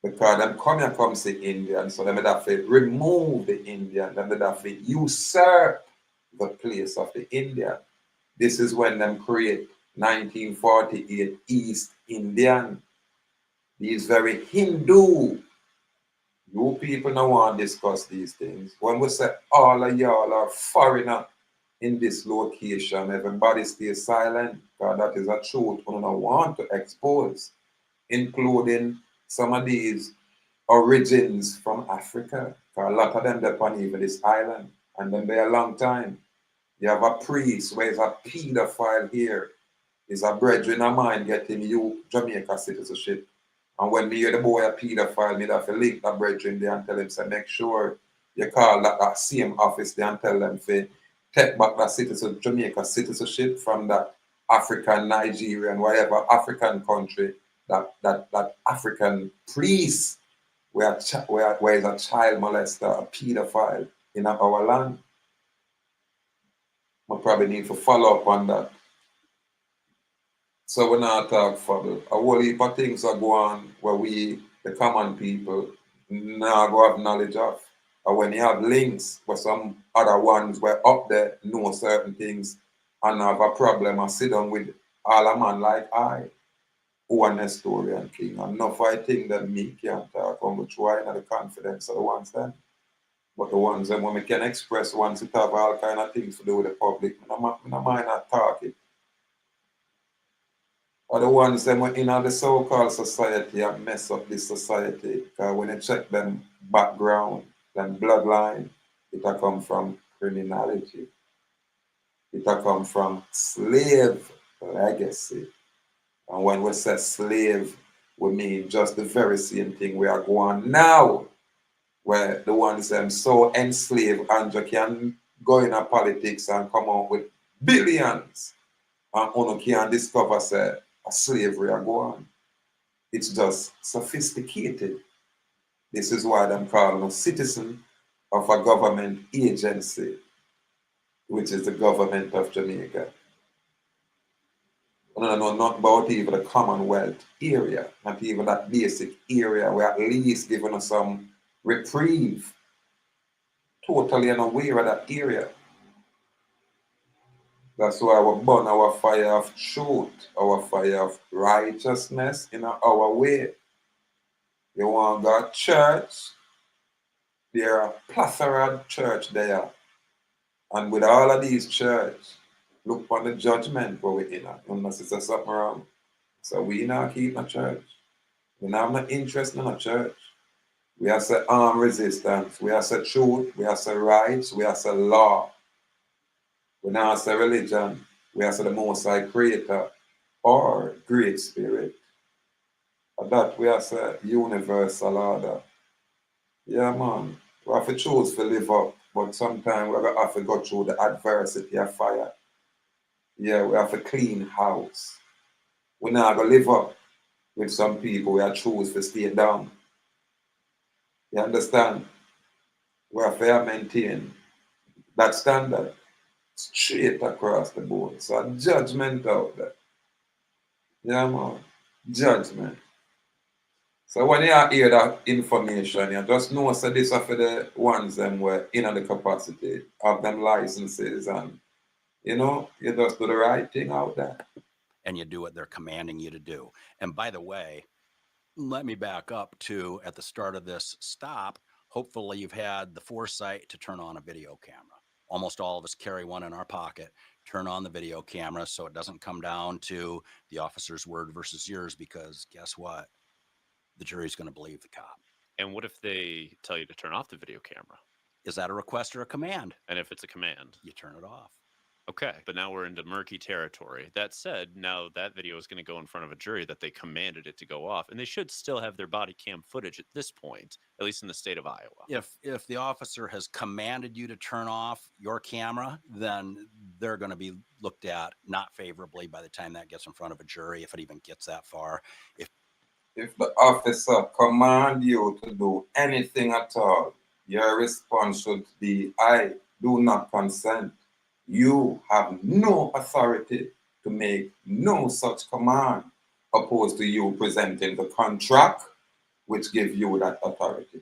Because them come say Indian, so them have to remove the Indian, them have to usurp the place of the Indian. This is when them create 1948 East Indian. These very Hindu You people don't want to discuss these things. When we say all of y'all are foreigner in this location, everybody stay silent, because that is a truth we don't want to expose, including some of these origins from Africa. Because a lot of them they're on even this island, and then they're a long time. You have a priest where is a pedophile here. Is a brethren of mine getting you Jamaica citizenship. And when me hear the boy a pedophile, me have to link that brethren there and tell him, say, make sure you call that same office there and tell them to take back that Jamaica citizenship from that African, Nigerian, whatever African country, that African priest where is a child molester, a pedophile in our land. We probably need to follow up on that. So we're not talk further. A whole heap of things are going on where we, the common people, now go have knowledge of. Or when you have links where some other ones were up there know certain things and have a problem and sit down with all a man like I, who are Nestorian king. And enough I think that me can't talk on which why not the confidence of the ones then. But the ones then when we can express once it have all kind of things to do with the public, I don't mind not talking. Are the ones that were in the so-called society and mess up this society. Because when you check them background, them bloodline, it will come from criminality. It will come from slave legacy. And when we say slave, we mean just the very same thing we are going now, where the ones them so enslaved and you can go in a politics and come out with billions and you can discover say a slavery are going on. It's just sophisticated. This is why I'm calling a citizen of a government agency, which is the government of Jamaica. I don't know nothing about even the Commonwealth area, not even that basic area where at least giving us some reprieve. Totally unaware of that area. That's why we burn our fire of truth, our fire of righteousness in our way. You want to go to church, there are a plethora of church there. And with all of these church, look on the judgment where we're in. Unless it's something wrong. So we not keep a church. We not have no interest in a church. We have to armed resistance. We have to truth. We have to rights. We have to law. We now say religion, we have the Most High Creator or Great Spirit. And that we have the universal order. Yeah, man. We have to choose to live up, but sometimes we have to go through the adversity of fire. Yeah, we have to clean house. We now go live up with some people. We have to choose to stay down. You understand? We have to maintain that standard. Straight across the board. So judgment out there. Yeah, man. Judgment. So when you hear that information, you just know so this are for the ones them were in the capacity of them licenses and you know, you just do the right thing out there. And you do what they're commanding you to do. And by the way, let me back up to at the start of this stop, hopefully you've had the foresight to turn on a video camera. Almost all of us carry one in our pocket. Turn on the video camera so it doesn't come down to the officer's word versus yours, because guess what? The jury's going to believe the cop. And what if they tell you to turn off the video camera? Is that a request or a command? And if it's a command? You turn it off. Okay, but now we're into murky territory. That said, now that video is going to go in front of a jury that they commanded it to go off, and they should still have their body cam footage at this point, at least in the state of Iowa. If the officer has commanded you to turn off your camera, then they're going to be looked at not favorably by the time that gets in front of a jury, if it even gets that far. If the officer command you to do anything at all, your response should be, I do not consent. You have no authority to make no such command, opposed to you presenting the contract which gives you that authority.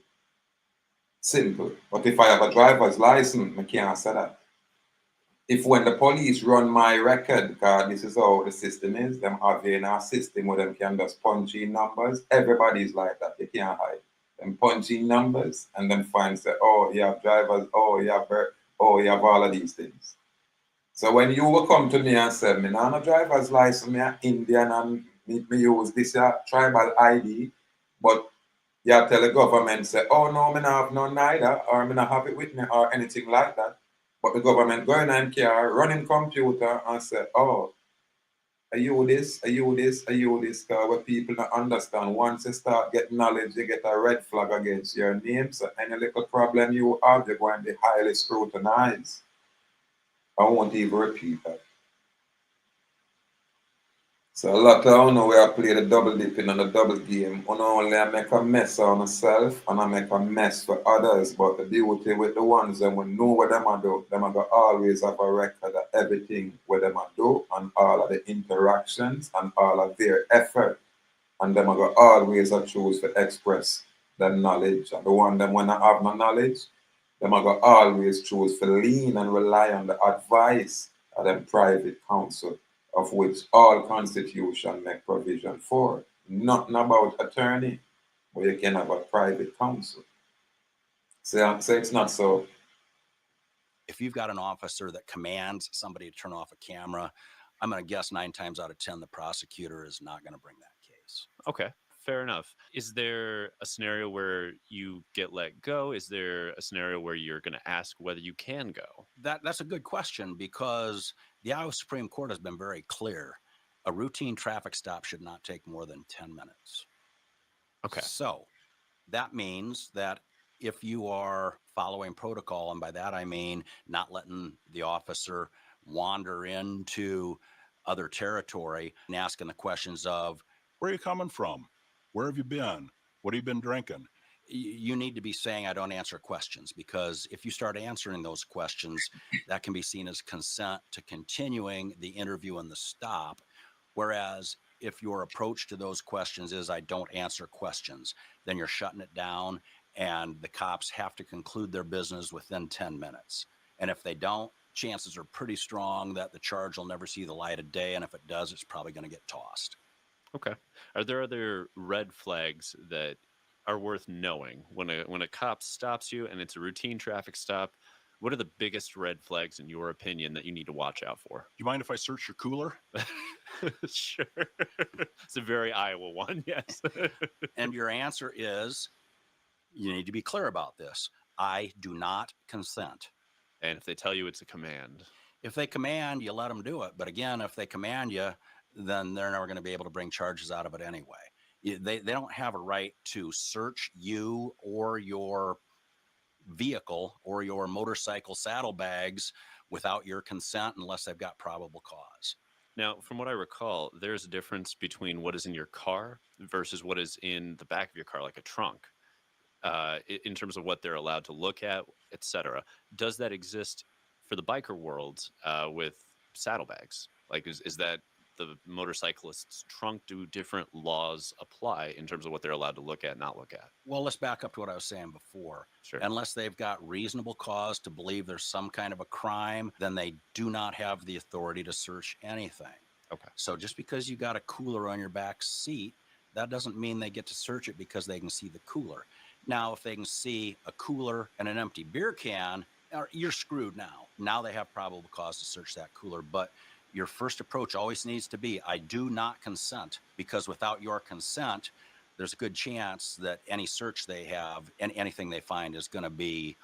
Simple. But if I have a driver's license, I can't say that. If when the police run my record, because this is how the system is, them have in our system where them can just punch in numbers, everybody's like that. They can't hide. Them punching numbers and then find say, oh, you have drivers, oh, you have all of these things. So when you will come to me and say, me not a driver's license, me a Indian and me use this tribal ID, but you tell the government say, oh no, me not have no neither, or me not have it with me, or anything like that. But the government going in car, running computer and say, oh, are you this, are you this, are you this? Because what people don't understand, once you start getting knowledge, you get a red flag against your name. So any little problem you have, you're going to be highly scrutinized. I won't even repeat that. So a lot of you where I play the double dipping and the double game, not only I make a mess of myself and I make a mess for others, but the beauty with the ones that will know what them I do, them I go always have a record of everything what them I do and all of the interactions and all of their effort. And them I go always I choose to express the knowledge. And the one them when I have no knowledge, them I go always choose to lean and rely on the advice of them private counsel, of which all constitution make provision for. Nothing about attorney, but you can have a private counsel. So it's not so. If you've got an officer that commands somebody to turn off a camera, I'm going to guess 9 times out of 10 the prosecutor is not going to bring that case. Okay, fair enough. Is there a scenario where you get let go? Is there a scenario where you're going to ask whether you can go? That's a good question, because the Iowa Supreme Court has been very clear. A routine traffic stop should not take more than 10 minutes. Okay. So that means that if you are following protocol, and by that I mean not letting the officer wander into other territory and asking the questions of, Where are you coming from? Where have you been? What have you been drinking? You need to be saying, I don't answer questions, because if you start answering those questions, that can be seen as consent to continuing the interview and the stop. Whereas if your approach to those questions is, I don't answer questions, then you're shutting it down, and the cops have to conclude their business within 10 minutes. And if they don't, chances are pretty strong that the charge will never see the light of day. And if it does, it's probably going to get tossed. Okay. Are there other red flags that are worth knowing when a cop stops you and it's a routine traffic stop? What are the biggest red flags in your opinion that you need to watch out for? Do you mind if I search your cooler? Sure. It's a very Iowa one, yes. And your answer is, you need to be clear about this. I do not consent. And if they tell you it's a command? If they command, you let them do it. But again, if they command you, then they're never going to be able to bring charges out of it anyway. They don't have a right to search you or your vehicle or your motorcycle saddlebags without your consent unless they've got probable cause. Now, from what I recall, there's a difference between what is in your car versus what is in the back of your car, like a trunk, in terms of what they're allowed to look at, etc. Does that exist for the biker world with saddlebags? Like, is that the motorcyclist's trunk? Do different laws apply in terms of what they're allowed to look at, not look at? Well, let's back up to what I was saying before. Sure. Unless they've got reasonable cause to believe there's some kind of a crime, then they do not have the authority to search anything. Okay. So just because you got a cooler on your back seat, that doesn't mean they get to search it because they can see the cooler. Now, if they can see a cooler and an empty beer can, you're screwed now. Now they have probable cause to search that cooler. But your first approach always needs to be, I do not consent, because without your consent, there's a good chance that any search they have and anything they find is going to be.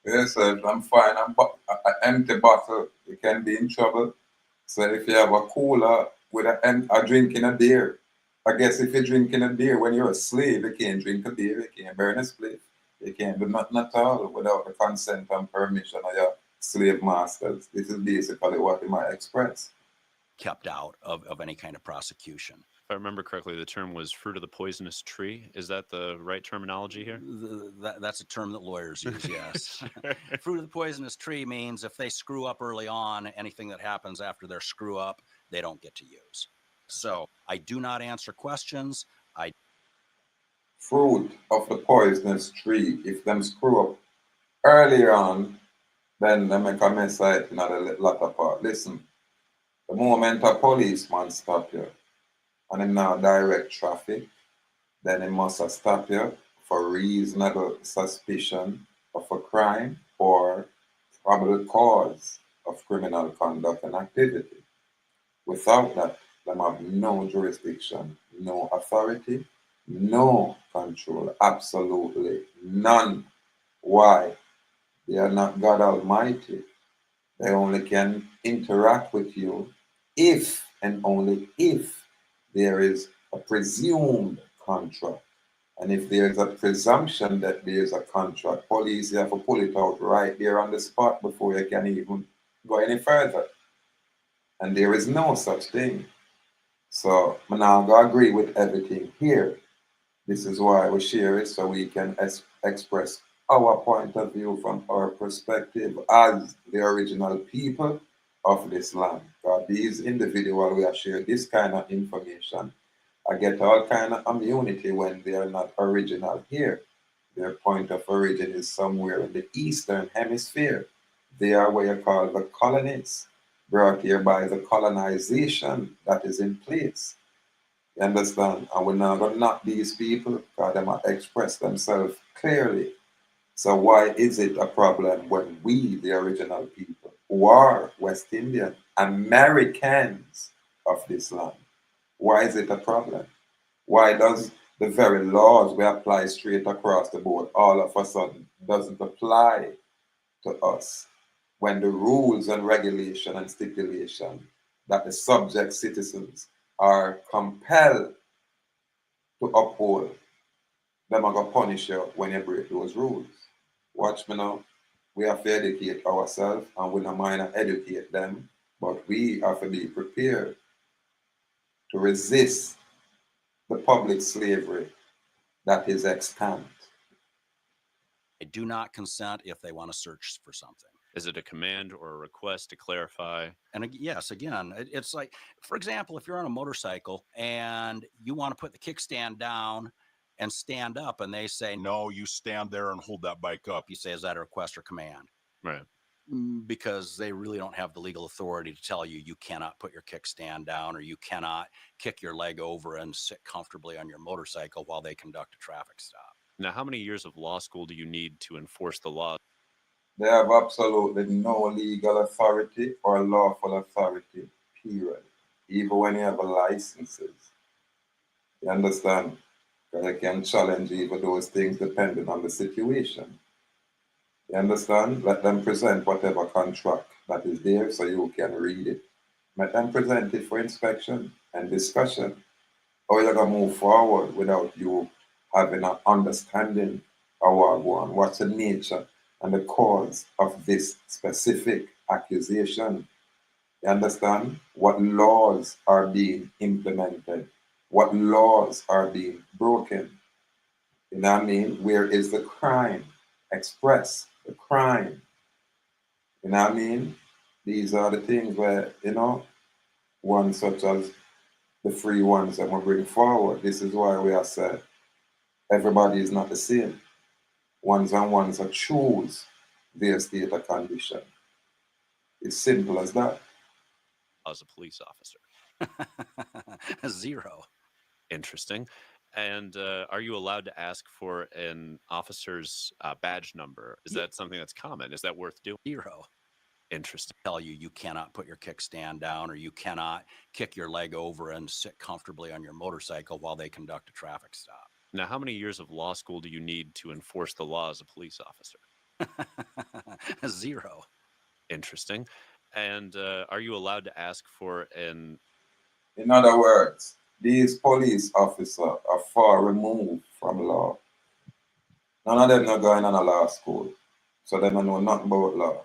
Yes, I'm fine. An empty bottle, you can be in trouble. So if you have a cooler with a drinking a beer, I guess if you're drinking a beer when you're a slave, you can't drink a beer, you can't burn a spliff, you can't do nothing at all without the consent and permission of your slave masters. This is basically what they might express. Kept out of any kind of prosecution. If I remember correctly, the term was fruit of the poisonous tree. Is that the right terminology here? That's a term that lawyers use, yes. Sure. Fruit of the poisonous tree means if they screw up early on, anything that happens after their screw up, they don't get to use. So I do not answer questions. Fruit of the poisonous tree, if them screw up earlier on, then they make a mess of it in the latter part. Listen, the moment a policeman stop you and him now direct traffic, then he must have stop you for reasonable suspicion of a crime or probable cause of criminal conduct and activity. Without that, them have no jurisdiction, no authority, no control, absolutely none. Why? They are not God Almighty. They only can interact with you if and only if there is a presumed contract. And if there is a presumption that there is a contract, police have to pull it out right there on the spot before you can even go any further. And there is no such thing. So I'm not going to agree with everything here. This is why we share it, so we can express our point of view from our perspective as the original people of this land. God, these individuals we are sharing this kind of information, I get all kind of immunity when they are not original here. Their point of origin is somewhere in the Eastern Hemisphere. They are what you call the colonists, brought here by the colonization that is in place. You understand? And we're not going to knock these people because they might express themselves clearly. So why is it a problem when we, the original people, who are West Indian, Americans of this land, why is it a problem? Why does the very laws we apply straight across the board all of a sudden doesn't apply to us when the rules and regulation and stipulation that the subject citizens are compelled to uphold, them are going to punish you when you break those rules? Watch me now. We have to educate ourselves, and we don't mind to educate them, but we have to be prepared to resist the public slavery that is extant. They do not consent if they want to search for something. Is it a command or a request to clarify? And yes, again, it's like, for example, if you're on a motorcycle and you want to put the kickstand down and stand up, and they say, No, you stand there and hold that bike up. you say, is that a request or command? Right. Because they really don't have the legal authority to tell you you cannot put your kickstand down or you cannot kick your leg over and sit comfortably on your motorcycle while they conduct a traffic stop. Now, how many years of law school do you need to enforce the law? They have absolutely no legal authority or lawful authority, period. Even when you have licenses. You understand? Because they can challenge even those things depending on the situation. You understand? Let them present whatever contract that is there so you can read it. Let them present it for inspection and discussion. How you're going to move forward without you having an understanding of what go on, what's the nature and the cause of this specific accusation. You understand? What laws are being implemented? What laws are being broken? You know what I mean? Where is the crime? Express the crime. You know what I mean? These are the things where, ones such as the free ones that we bring forward. This is why we are said everybody is not the same. Ones and ones are choose their state of condition. It's simple as that. As a police officer? 0. Interesting. And are you allowed to ask for an officer's badge number? Is that something that's common? Is that worth doing? 0. Interesting. Tell you cannot put your kickstand down or you cannot kick your leg over and sit comfortably on your motorcycle while they conduct a traffic stop. Now, how many years of law school do you need to enforce the law as a police officer? 0. Interesting. And are you allowed to ask for an... In other words, these police officers are far removed from law. None of them are going on a law school, so they don't know nothing about law.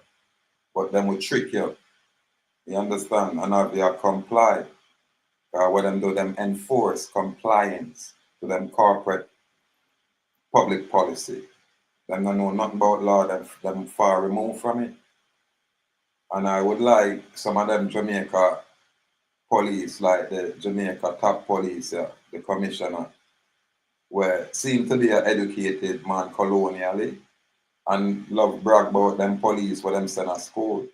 But them will trick you. You understand? And have you comply. What them do, them enforce compliance to them corporate public policy. Them don't know nothing about law, them far removed from it. And I would like some of them Jamaica police, like the Jamaica top police, the commissioner, where seem to be an educated man colonially and love brag about them police for them send to school.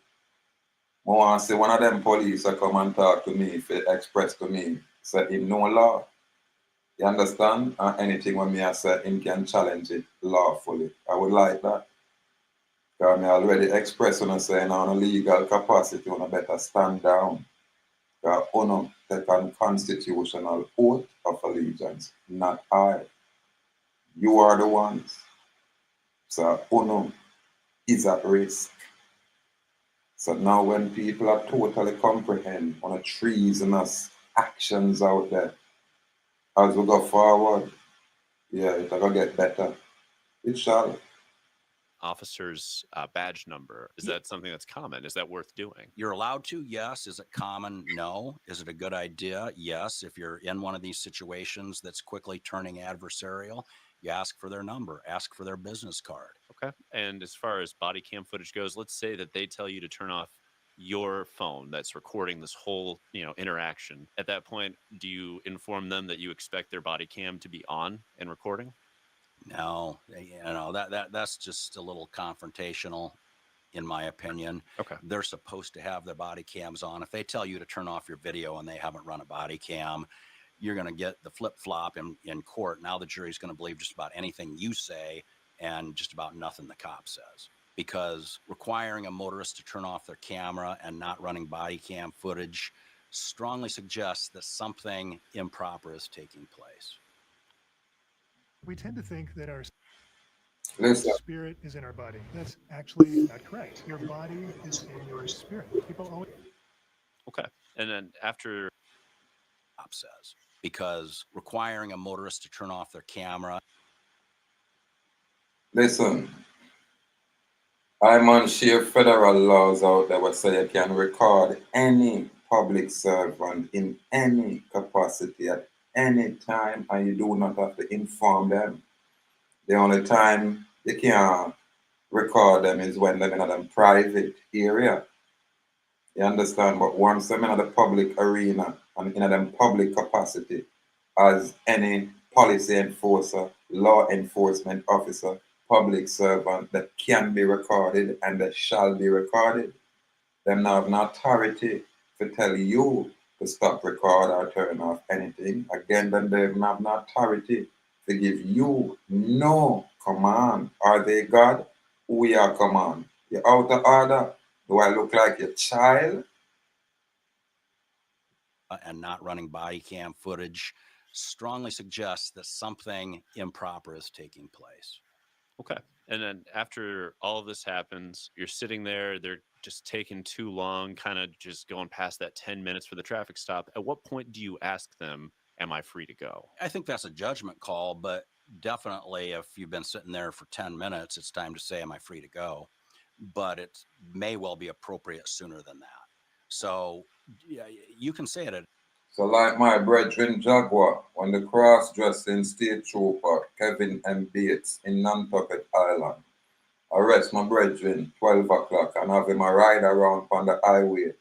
I want to see one of them police come and talk to me, if they express to me, say him no law. You understand? Anything when me I say him can challenge it lawfully. I would like that. Because I already expressed on saying on a legal capacity, on a better stand down. Because uno take on constitutional oath of allegiance, not I. You are the ones. So uno is at risk. So now when people are totally comprehend on a treasonous actions out there, as we go forward, yeah, it'll go get better. It shall. Officer's badge number, is that something that's common? Is that worth doing? You're allowed to, yes. Is it common? No. Is it a good idea? Yes. If you're in one of these situations that's quickly turning adversarial, you ask for their number, ask for their business card. Okay. And as far as body cam footage goes, let's say that they tell you to turn off your phone that's recording this whole, interaction. At that point, do you inform them that you expect their body cam to be on and recording? No, that's just a little confrontational, in my opinion. Okay. They're supposed to have their body cams on. If they tell you to turn off your video and they haven't run a body cam, you're going to get the flip-flop in court. Now the jury's going to believe just about anything you say and just about nothing the cop says. Because requiring a motorist to turn off their camera and not running body cam footage strongly suggests that something improper is taking place. We tend to think that our Listen, spirit is in our body. That's actually not correct. Your body is in your spirit. People always. Okay. And then after Cop says, because requiring a motorist to turn off their camera. listen. I'm on sheer federal laws out there that say you can record any public servant in any capacity at any time, and you do not have to inform them. The only time you can record them is when they're in a private area. You understand? But once they're in the public arena and in a public capacity, as any policy enforcer, law enforcement officer, public servant, that can be recorded and that shall be recorded. Them now have an authority to tell you to stop, record, or turn off anything. Again, then they have an authority to give you no command. Are they God? We are command. You're out of order. Do I look like a child? And not running body cam footage strongly suggests that something improper is taking place. Okay. And then after all of this happens, you're sitting there, they're just taking too long, kind of just going past that 10 minutes for the traffic stop. At what point do you ask them, am I free to go? I think that's a judgment call, but definitely if you've been sitting there for 10 minutes, it's time to say, am I free to go? But it may well be appropriate sooner than that. So yeah, you can say it. So like my brethren Jaguar, when the cross-dressing state trooper Kevin M. Bates in Nantucket Island arrest my brethren 12 o'clock and have him a ride around on the highway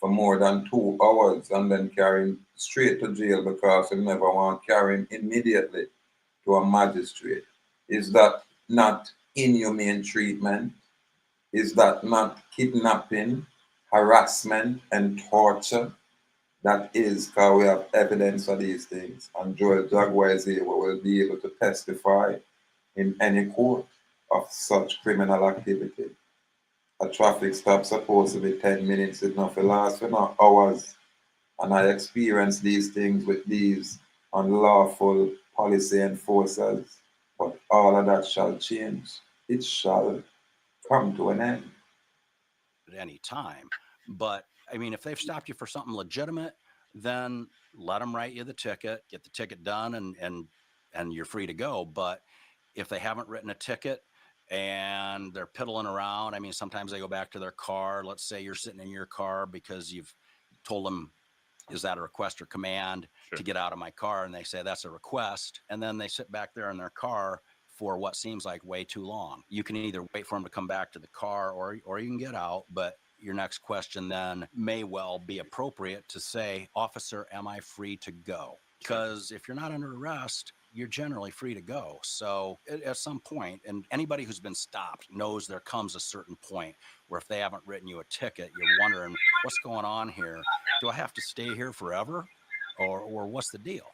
for more than 2 hours and then carry him straight to jail because he never want to carry him immediately to a magistrate. Is that not inhumane treatment? Is that not kidnapping, harassment, and torture? That is because we have evidence of these things. And Joel Jaguar is able, will be able to testify in any court of such criminal activity. A traffic stop supposed to be 10 minutes, it not last for not hours. And I experience these things with these unlawful policy enforcers. But all of that shall change. It shall come to an end. At any time. But I mean, if they've stopped you for something legitimate, then let them write you the ticket, get the ticket done, and you're free to go. But if they haven't written a ticket and they're piddling around, I mean, sometimes they go back to their car. Let's say you're sitting in your car because you've told them, is that a request or command to get out of my car? And they say that's a request. And then they sit back there in their car for what seems like way too long. You can either wait for them to come back to the car or you can get out. But your next question then may well be appropriate to say, officer, am I free to go? Because if you're not under arrest, you're generally free to go. So at some point, and anybody who's been stopped knows there comes a certain point where if they haven't written you a ticket, you're wondering, what's going on here? Do I have to stay here forever? Or what's the deal?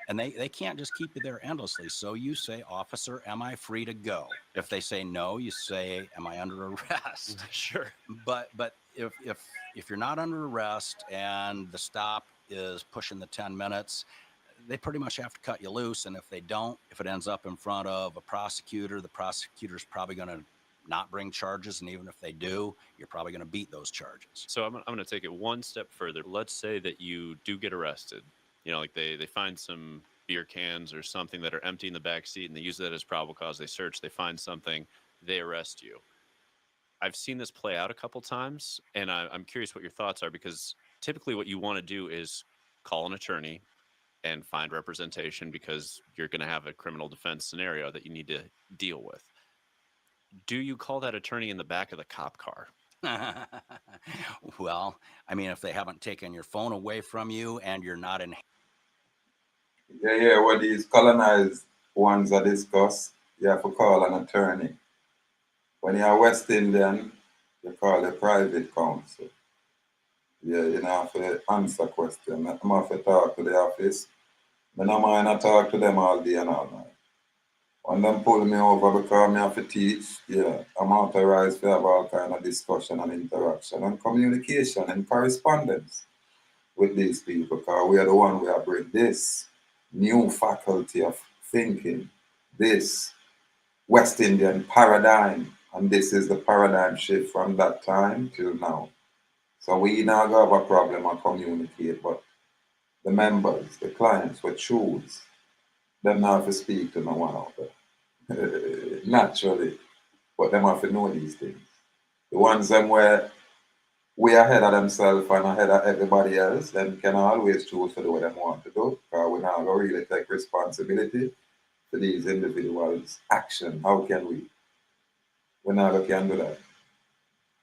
And they can't just keep you there endlessly. So you say, officer, am I free to go? If they say no, you say, am I under arrest? Sure. But if you're not under arrest and the stop is pushing the 10 minutes, they pretty much have to cut you loose. And if they don't, if it ends up in front of a prosecutor, the prosecutor's probably going to not bring charges. And even if they do, you're probably going to beat those charges. So I'm going to take it one step further. Let's say that you do get arrested. You know, like they find some beer cans or something that are empty in the back seat, and they use that as probable cause. They search, they find something, they arrest you. I've seen this play out a couple times, and I'm curious what your thoughts are, because typically what you want to do is call an attorney and find representation, because you're going to have a criminal defense scenario that you need to deal with. Do you call that attorney in the back of the cop car? Well, I mean, if they haven't taken your phone away from you and you're not in... Yeah, what these colonized ones are discussed, you have to call an attorney. When you're West Indian, you call a private counsel. Yeah, you don't have to answer questions. I'm have to talk to the office. I don't mind I talk to them all day and all night. When them pull me over because I have to teach, yeah, I'm authorized to have all kind of discussion and interaction and communication and correspondence with these people, because we are the one who have bring this new faculty of thinking, this West Indian paradigm, and this is the paradigm shift from that time till now. So we now have a problem and communicate, but the members, the clients, we choose them not to speak to no one out there. Naturally, but them have to know these things. The ones them where we are ahead of themselves and ahead of everybody else, them can always choose to do what they want to do, because we now really take responsibility for these individuals' action. How can we? We never can do that.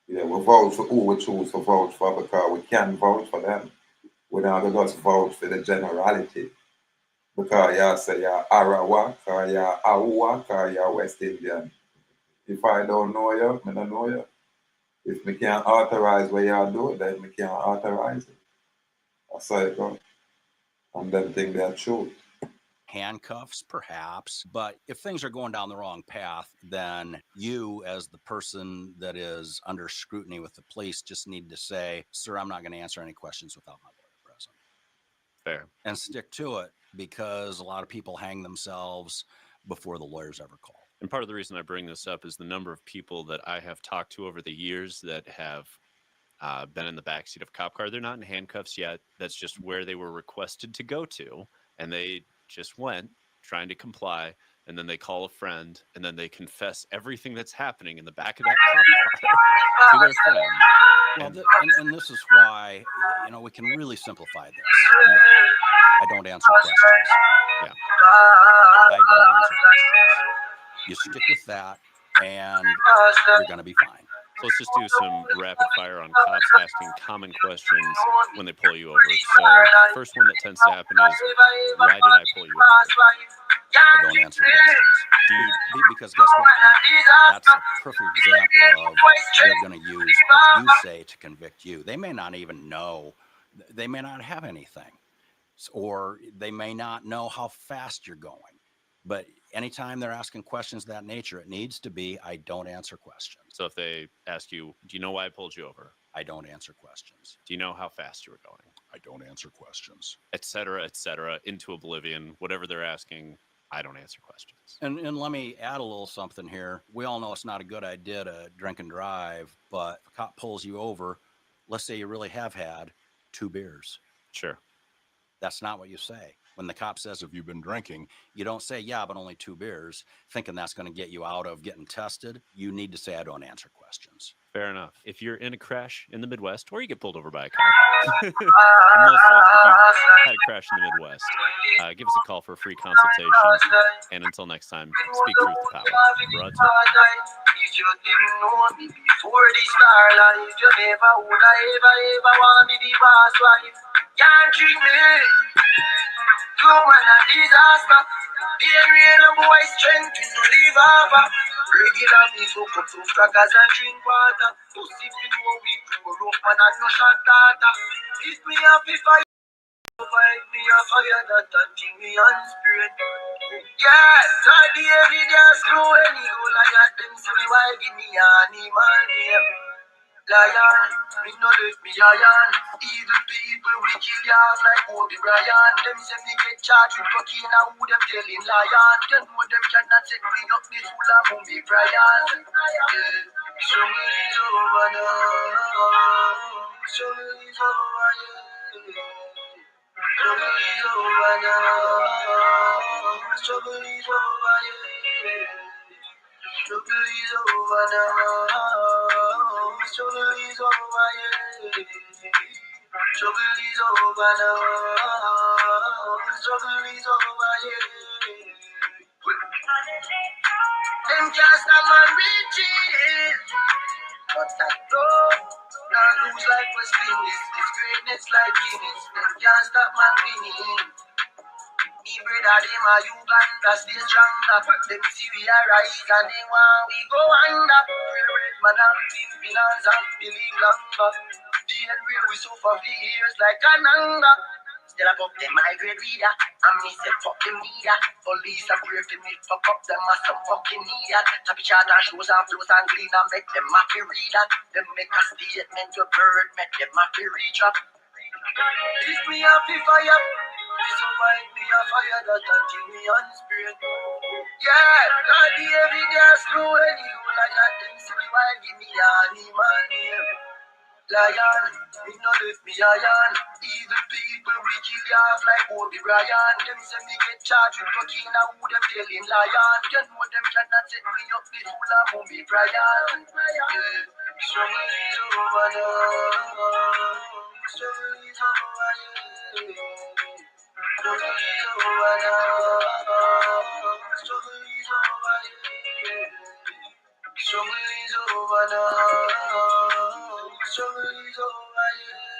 Yeah, we vouch for who we choose to vouch for, because we can vouch for them. We never just vouch for the generality. Because you say you're Arawak, or you're Awak, or you're West Indian. If I don't know you, I don't know you. If we can't authorize what you do, then we can't authorize it. That's how it goes. And then think they're true. Handcuffs, perhaps, but if things are going down the wrong path, then you, as the person that is under scrutiny with the police, just need to say, sir, I'm not going to answer any questions without my lawyer present. Fair. And stick to it, because a lot of people hang themselves before the lawyers ever call. And part of the reason I bring this up is the number of people that I have talked to over the years that have been in the backseat of a cop car. They're not in handcuffs yet. That's just where they were requested to go to, and they just went trying to comply, and then they call a friend, and then they confess everything that's happening in the back of that cop car to their friend. Well, and this is why, you know, we can really simplify this. I don't answer questions. Yeah. I don't answer questions. You stick with that, and you're going to be fine. So let's just do some rapid fire on cops asking common questions when they pull you over. So the first one that tends to happen is, why did I pull you over? I don't answer questions. Because guess what? That's a perfect example of they're going to use what you say to convict you. They may not even know. They may not have anything. Or they may not know how fast you're going. But anytime they're asking questions of that nature, it needs to be, I don't answer questions. So if they ask you, do you know why I pulled you over? I don't answer questions. Do you know how fast you were going? I don't answer questions. Et cetera, into oblivion, whatever they're asking, I don't answer questions. And let me add a little something here. We all know it's not a good idea to drink and drive, but if a cop pulls you over, let's say you really have had 2 beers. Sure. That's not what you say. When the cop says, have you been drinking? You don't say, yeah, but only 2 beers, thinking that's going to get you out of getting tested. You need to say, I don't answer questions. Fair enough. If you're in a crash in the Midwest, or you get pulled over by a cop, mostly if you've had a crash in the Midwest, give us a call for a free consultation. And until next time, speak truth to power. Brought to If you didn't know me before the star life, you never would ever want me the boss wife. Can't treat me. You man a disaster. Being real boy strength to live over. Regular me fuck up 2 crackers and drink water. Pussy fit what we grow up and no shot data. If me happy fight survive me a fire that touching me on spirit. Yeah, try the evidence through any go like that. Them say me why give me animal name. Lion, me no let me iron. Evil people we kill yours like Kobe Bryant. Them say me get charged with cocaine and who them telling lion. Them know them cannot take me up the full of Mummy Bryant. Yeah, struggle is over now. Struggle is over, yeah. Struggle is over now. Struggle is over, yeah. Struggle is over now. Struggle is over, yeah. Struggle is over now. Struggle is over, yeah. Them can't stop man reaching, but that road now lose like West Indies. This greatness like Guinness. Them can't stop man winning. Me brother, them a Uganda, stay stronger. Them see we are rise and they want we go under. Red man and pimpin' and zombie longer. Jail where we suffer for years like an hunger. Still up them my grade reader. And me say fuck them neither. Police are brave to me, fuck up them as some fucking neither. Tappy chat and shoes and flows and clean and make them happy reader. Them make a statement to bird, make them happy reach up. If me happy fire, this survive me a fire that until me on spirit. Yeah, God the evidence through any hole I got them see me while give me animal name. Lion, me no let me iron. Evil people we kill you off like Kobe Bryant. Them say me get charged with cocaine and who them telling lion. You know them cannot set me up the full of Mummy Bryant. Yeah, struggle is over now. Struggle is over, yeah. Struggle is over now. Struggle is over, yeah. Struggle is over now. Struggle is over, yeah.